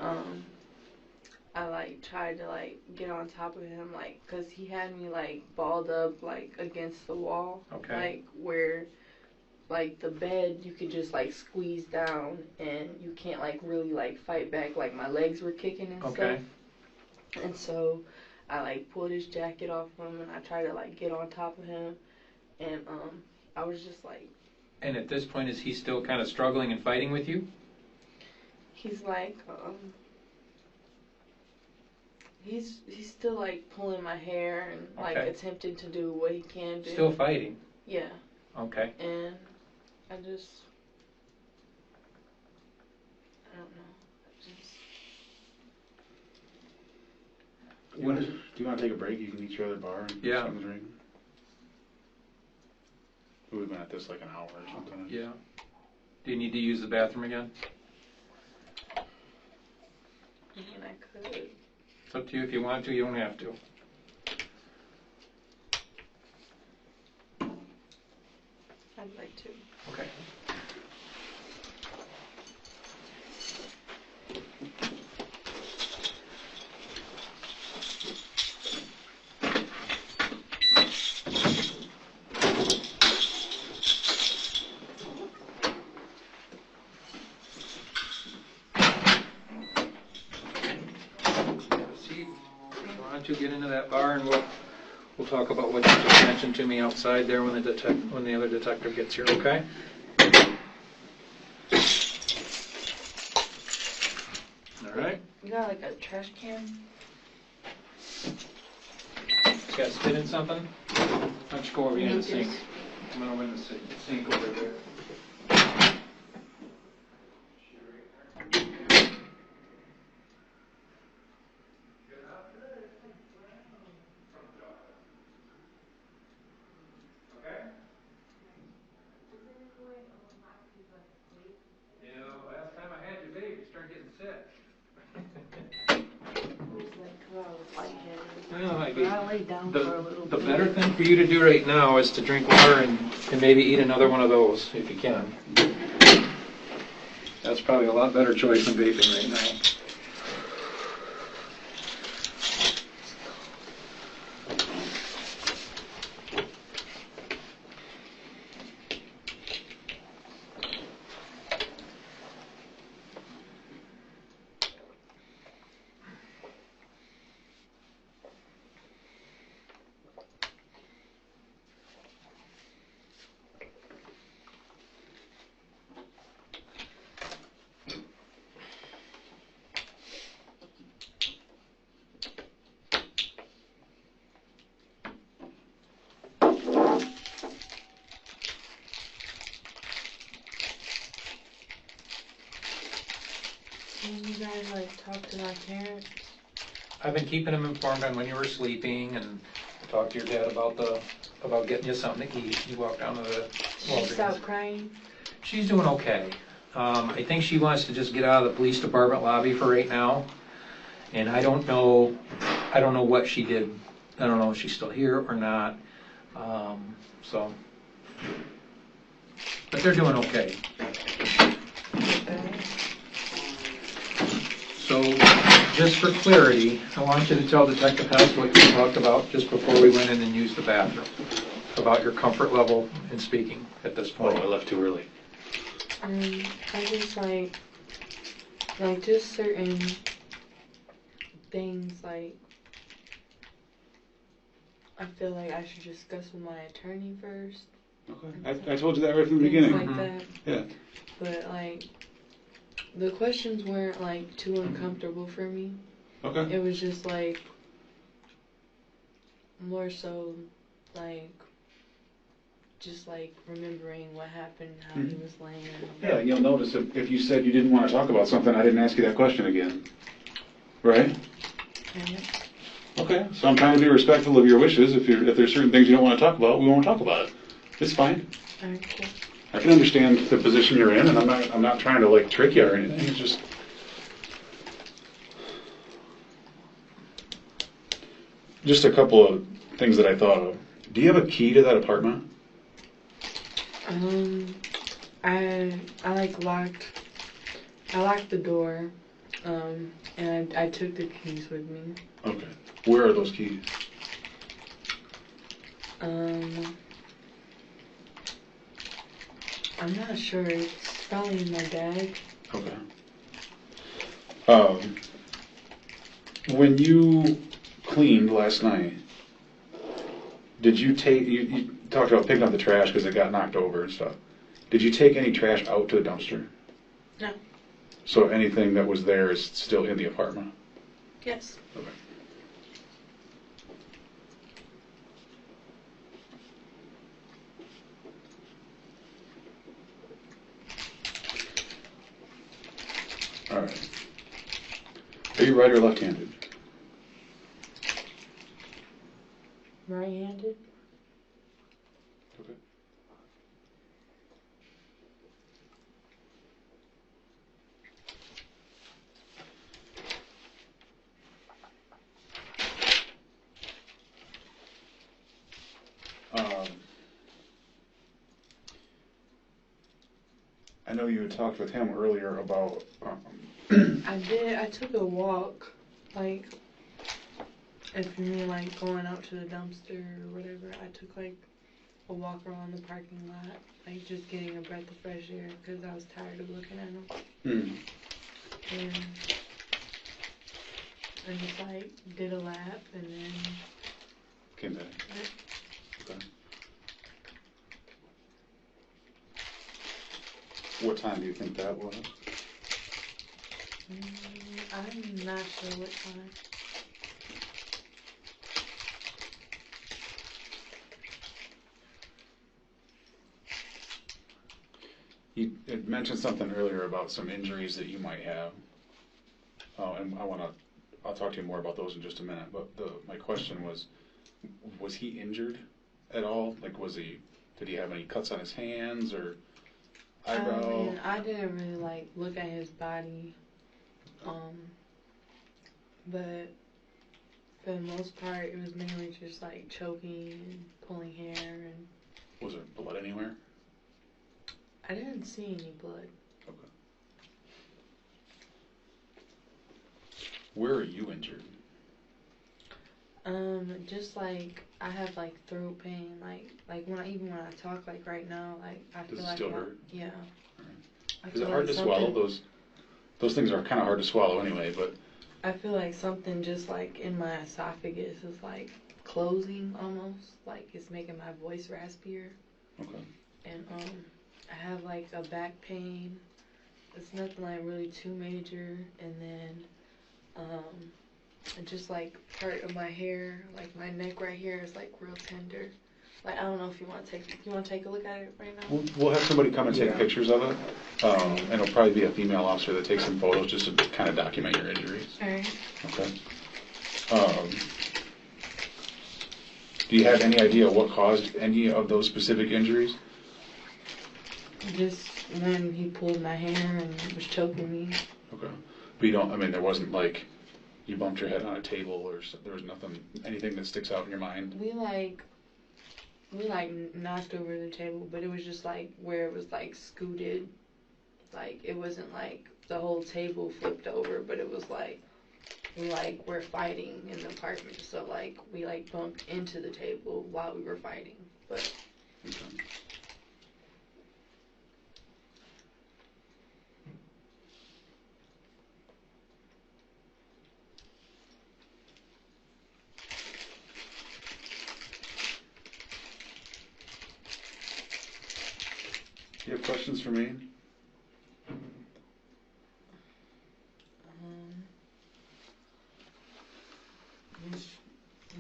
I like tried to like get on top of him, like, cause he had me like balled up like against the wall. Okay. Like where like the bed you could just like squeeze down and you can't like really like fight back, like my legs were kicking and Okay. stuff. And so I like pulled his jacket off him and I tried to like get on top of him, and I was just like. And at this point, is he still kind of struggling and fighting with you? He's like he's still like pulling my hair and like Okay. attempting to do what he can do. Still fighting? Yeah. Okay. And I don't know. Do you want to take a break? You can eat your other bar and Yeah. something to drink. We've been at this like an hour or something. Yeah. Do you need to use the bathroom again? I mean, I could. It's up to you. If you want to, you don't have to. I'd like to. Okay. Why don't you get into that bar and we'll talk about what you just mentioned to me outside there when the other detective gets here, okay? All right. You got like a trash can? It's got spit in something? Why don't you go over here in the sink? I'm over in the sink over there. Last time I had you babe, you started getting sick. Well, might be. I laid down for a little The bit. better thing for you to do right now is to drink water and maybe eat another one of those if you can. That's probably a lot better choice than vaping right now. Can you guys like talk to my parents? I've been keeping him informed on when you were sleeping and talked to your dad about getting you something to eat. You walked down to the She Walgreens. stopped crying. She's doing okay. I think she wants to just get out of the police department lobby for right now. And I don't know what she did. I don't know if she's still here or not. But they're doing okay. So, just for clarity, I want you to tell Detective Hess what you talked about just before we went in and used the bathroom, about your comfort level in speaking at this Oh, point. I left too early. I just like just certain things, like, I feel like I should discuss with my attorney first. Okay. I told you that right from the Things beginning. like that. Yeah. But, like, the questions weren't, like, too uncomfortable for me. Okay. It was just, like, more so, like, just, like, remembering what happened, how he was laying. Yeah, and you'll notice if you said you didn't want to talk about something, I didn't ask you that question again. Right? Okay. So I'm trying to be respectful of your wishes. If there's certain things you don't want to talk about, we won't talk about it. It's fine. Alright, cool. I can understand the position you're in, and I'm not trying to like trick you or anything. It's just a couple of things that I thought of. Do you have a key to that apartment? I locked the door, and I took the keys with me. Okay. Where are those keys? I'm not sure. It's probably in my bag. Okay. When you cleaned last night, did you take, you talked about picking up the trash because it got knocked over and stuff. Did you take any trash out to the dumpster? No. So anything that was there is still in the apartment? Yes. Okay. All right. Are you right or left-handed? Right-handed? Okay. I know you had talked with him earlier about. I did. I took a walk, like, if you mean like going out to the dumpster or whatever. I took like a walk around the parking lot, like just getting a breath of fresh air because I was tired of looking at them. And I just like did a lap and then Came back. Okay. What time do you think that was? I'm not sure what time. You had mentioned something earlier about some injuries that you might have. And I'll talk to you more about those in just a minute. But my question was he injured at all? Like, did he have any cuts on his hands or eyebrow? I mean, I didn't really like look at his body, but for the most part, it was mainly just like choking and pulling hair, and Was there blood anywhere? I didn't see any blood. Okay. Where are you injured? Just like I have like throat pain, like even when I talk, like right now, like I feel Does it like still hurt? yeah. Right. Is it hard to swallow? Those things are kind of hard to swallow anyway, but I feel like something just like in my esophagus is like closing almost, like it's making my voice raspier. okay. And I have like a back pain. It's nothing like really too major, and then just like part of my hair, like my neck right here is like real tender. Like I don't know if you want to take a look at it right now. We'll have somebody come and take pictures of it, and it'll probably be a female officer that takes some photos just to kind of document your injuries. All right. Okay. Do you have any idea what caused any of those specific injuries? Just when he pulled my hair and was choking me. Okay. But you don't, I mean, there wasn't like you bumped your head on a table or there was anything that sticks out in your mind? We knocked over the table, but it was just like where it was like scooted. Like it wasn't like the whole table flipped over, but it was like we're fighting in the apartment, so like we like bumped into the table while we were fighting. But Okay. You have questions for me?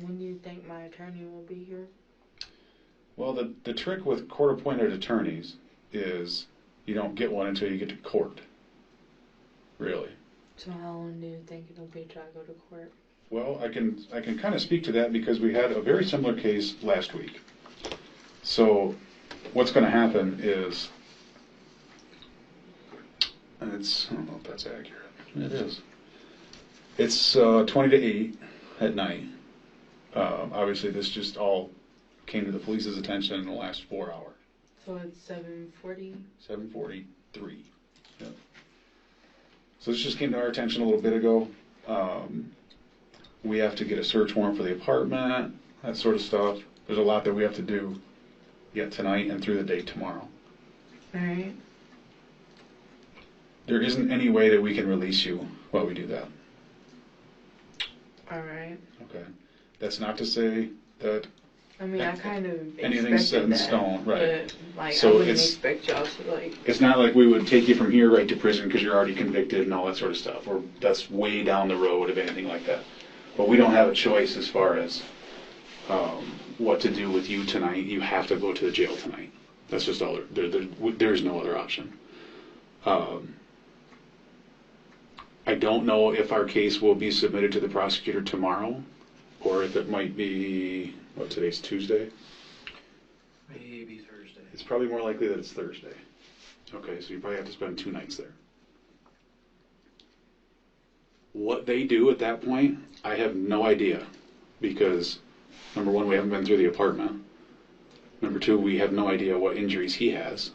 when do you think my attorney will be here? Well, the trick with court-appointed attorneys is you don't get one until you get to court. Really. So how long do you think it'll be till I go to court? Well, I can kind of speak to that because we had a very similar case last week. So what's going to happen is, I don't know if that's accurate. It is. It's 20 to 8 at night. Obviously, this just all came to the police's attention in the last 4 hours. So it's 7:40? 7:43. Yep. So this just came to our attention a little bit ago. We have to get a search warrant for the apartment, that sort of stuff. There's a lot that we have to do yet tonight and through the day tomorrow. All right. There isn't any way that we can release you while we do that. All right. Okay. That's not to say that I mean, I kind of anything's set in that, stone, right? But, like, So I wouldn't it's- expect y'all to, like... It's not like we would take you from here right to prison because you're already convicted and all that sort of stuff. Or that's way down the road of anything like that. But we don't have a choice as far as what to do with you tonight. You have to go to the jail tonight. That's just all. There's no other option. I don't know if our case will be submitted to the prosecutor tomorrow, or if it might be, today's Tuesday? Maybe Thursday. It's probably more likely that it's Thursday. Okay, so you probably have to spend 2 nights there. What they do at that point, I have no idea. Because, number one, we haven't been through the apartment. Number two, we have no idea what injuries he has.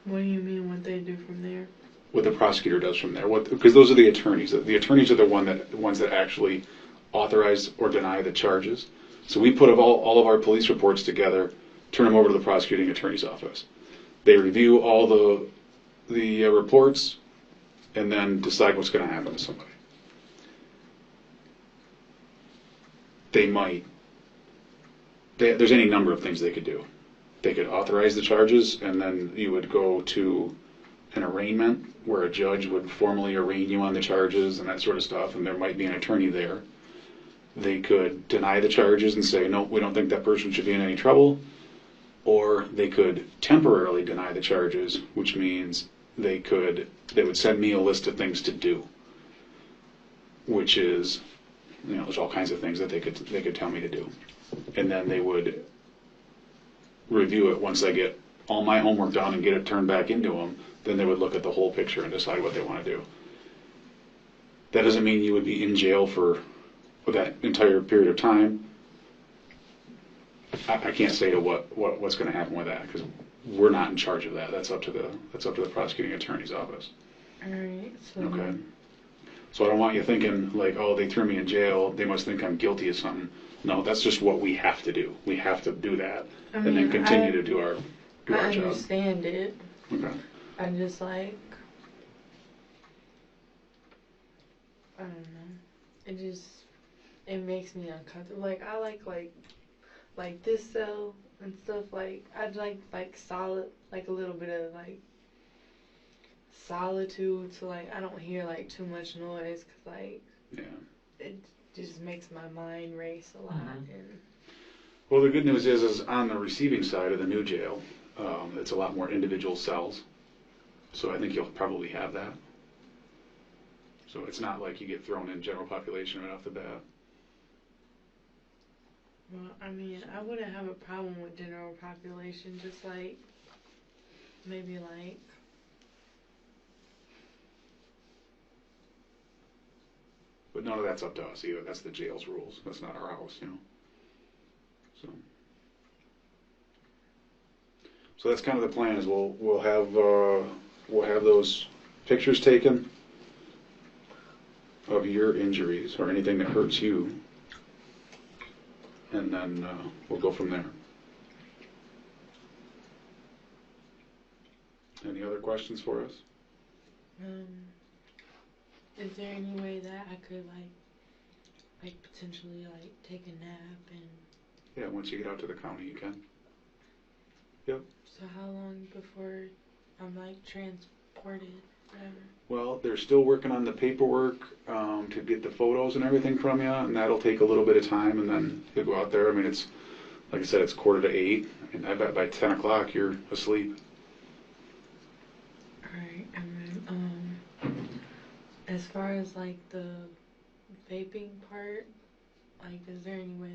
What do you mean what they do from there? What the prosecutor does from there. Because those are the attorneys. The attorneys are the ones that actually authorize or deny the charges. So we put all of our police reports together, turn them over to the prosecuting attorney's office. They review all the reports, and then decide what's going to happen to somebody. There's any number of things they could do. They could authorize the charges, and then you would go to an arraignment where a judge would formally arraign you on the charges and that sort of stuff, and there might be an attorney there. They could deny the charges and say, no, we don't think that person should be in any trouble. Or they could temporarily deny the charges, which means they would send me a list of things to do, which is, there's all kinds of things that they could tell me to do. And then they would review it once I get all my homework done and get it turned back into them. Then they would look at the whole picture and decide what they want to do. That doesn't mean you would be in jail for that entire period of time. I can't say to what's going to happen with that because we're not in charge of that. That's up to the prosecuting attorney's office. All right. So Okay. So I don't want you thinking like, oh, they threw me in jail. They must think I'm guilty of something. No, that's just what we have to do. We have to do that, and then continue to do our job. I understand it. Okay. I'm just like, I don't know. It makes me uncomfortable. Like I like this cell and stuff. Like I'd like solid, like a little bit of like solitude. So like I don't hear like too much noise because like it just makes my mind race a lot. Mm-hmm. And Well, the good news is on the receiving side of the new jail, it's a lot more individual cells. So I think you'll probably have that. So it's not like you get thrown in general population right off the bat. well, I mean, I wouldn't have a problem with general population. Just like maybe like. But none of that's up to us either. That's the jail's rules. That's not our house, So that's kind of the plan. Is we'll have those pictures taken, of your injuries or anything that hurts you, and then we'll go from there. Any other questions for us? Is there any way that I could like potentially like take a nap and? Yeah, once you get out to the county, you can. Yep. So how long before I'm like transported, whatever? Well, they're still working on the paperwork to get the photos and everything from you, and that'll take a little bit of time, and then you'll go out there. I mean, it's, like I said, it's 7:45, and I bet by 10 o'clock you're asleep. Alright, and then as far as like the vaping part, like is there any way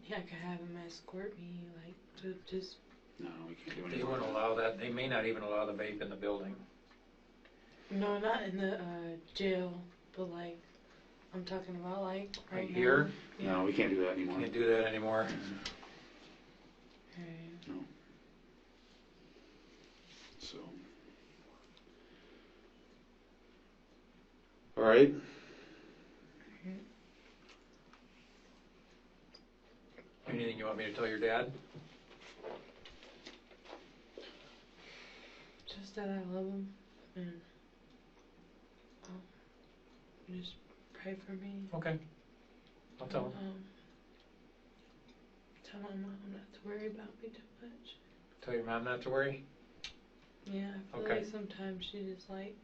that I could have him escort me like to just? No, we can't do They anything. wouldn't allow that. They may not even allow the vape in the building. No, not in the jail, but like I'm talking about like Right now. here? Yeah. No, we can't do that anymore. Can't do that anymore. Okay. No. So. All right. Anything you want me to tell your dad? Just that I love him and just pray for me. Okay. I'll tell him. Tell my mom not to worry about me too much. Tell your mom not to worry. Yeah, I feel Okay. like sometimes she just like,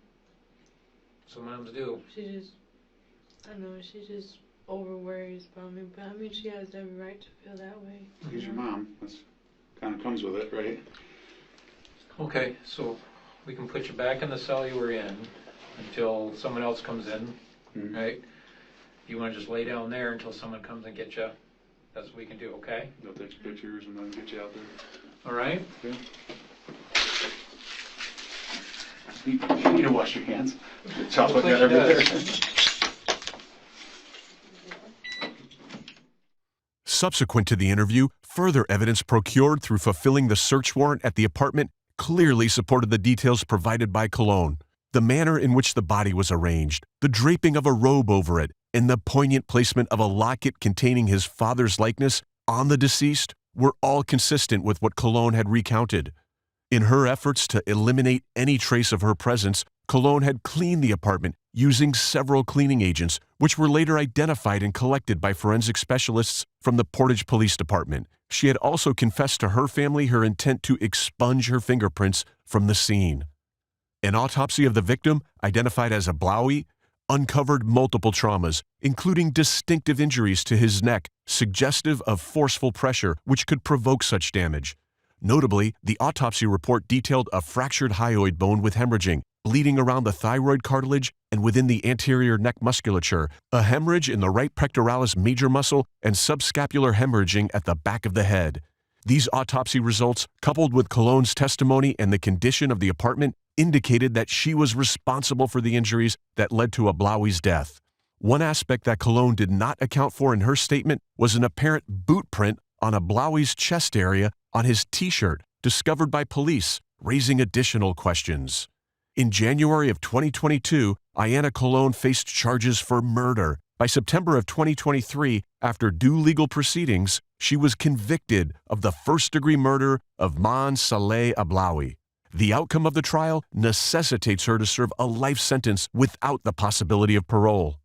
So moms do. I don't know, she just over worries about me, but I mean she has every right to feel that way. He's your mom. That's kind of comes with it, right? Okay, so we can put you back in the cell you were in until someone else comes in, Mm-hmm. right? You want to just lay down there until someone comes and gets you. That's what we can do, okay? They'll take your pictures and then get you out there. All right? Okay. You need to wash your hands. The chocolate Looks got like she everywhere. does. Subsequent to the interview, further evidence procured through fulfilling the search warrant at the apartment clearly supported the details provided by Cologne. The manner in which the body was arranged, the draping of a robe over it, and the poignant placement of a locket containing his father's likeness on the deceased were all consistent with what Cologne had recounted. In her efforts to eliminate any trace of her presence, Cologne had cleaned the apartment using several cleaning agents, which were later identified and collected by forensic specialists from the Portage Police Department. She had also confessed to her family her intent to expunge her fingerprints from the scene. An autopsy of the victim, identified as a Blowy, uncovered multiple traumas, including distinctive injuries to his neck, suggestive of forceful pressure which could provoke such damage. Notably, the autopsy report detailed a fractured hyoid bone with hemorrhaging, bleeding around the thyroid cartilage and within the anterior neck musculature, a hemorrhage in the right pectoralis major muscle, and subscapular hemorrhaging at the back of the head. These autopsy results, coupled with Cologne's testimony and the condition of the apartment, indicated that she was responsible for the injuries that led to a Blowy's death. One aspect that Cologne did not account for in her statement was an apparent boot print on a Blowy's chest area on his t-shirt, discovered by police, raising additional questions. In January of 2022, Iyanna Cologne faced charges for murder. By September of 2023, after due legal proceedings, she was convicted of the first-degree murder of Man Saleh Ablawi. The outcome of the trial necessitates her to serve a life sentence without the possibility of parole.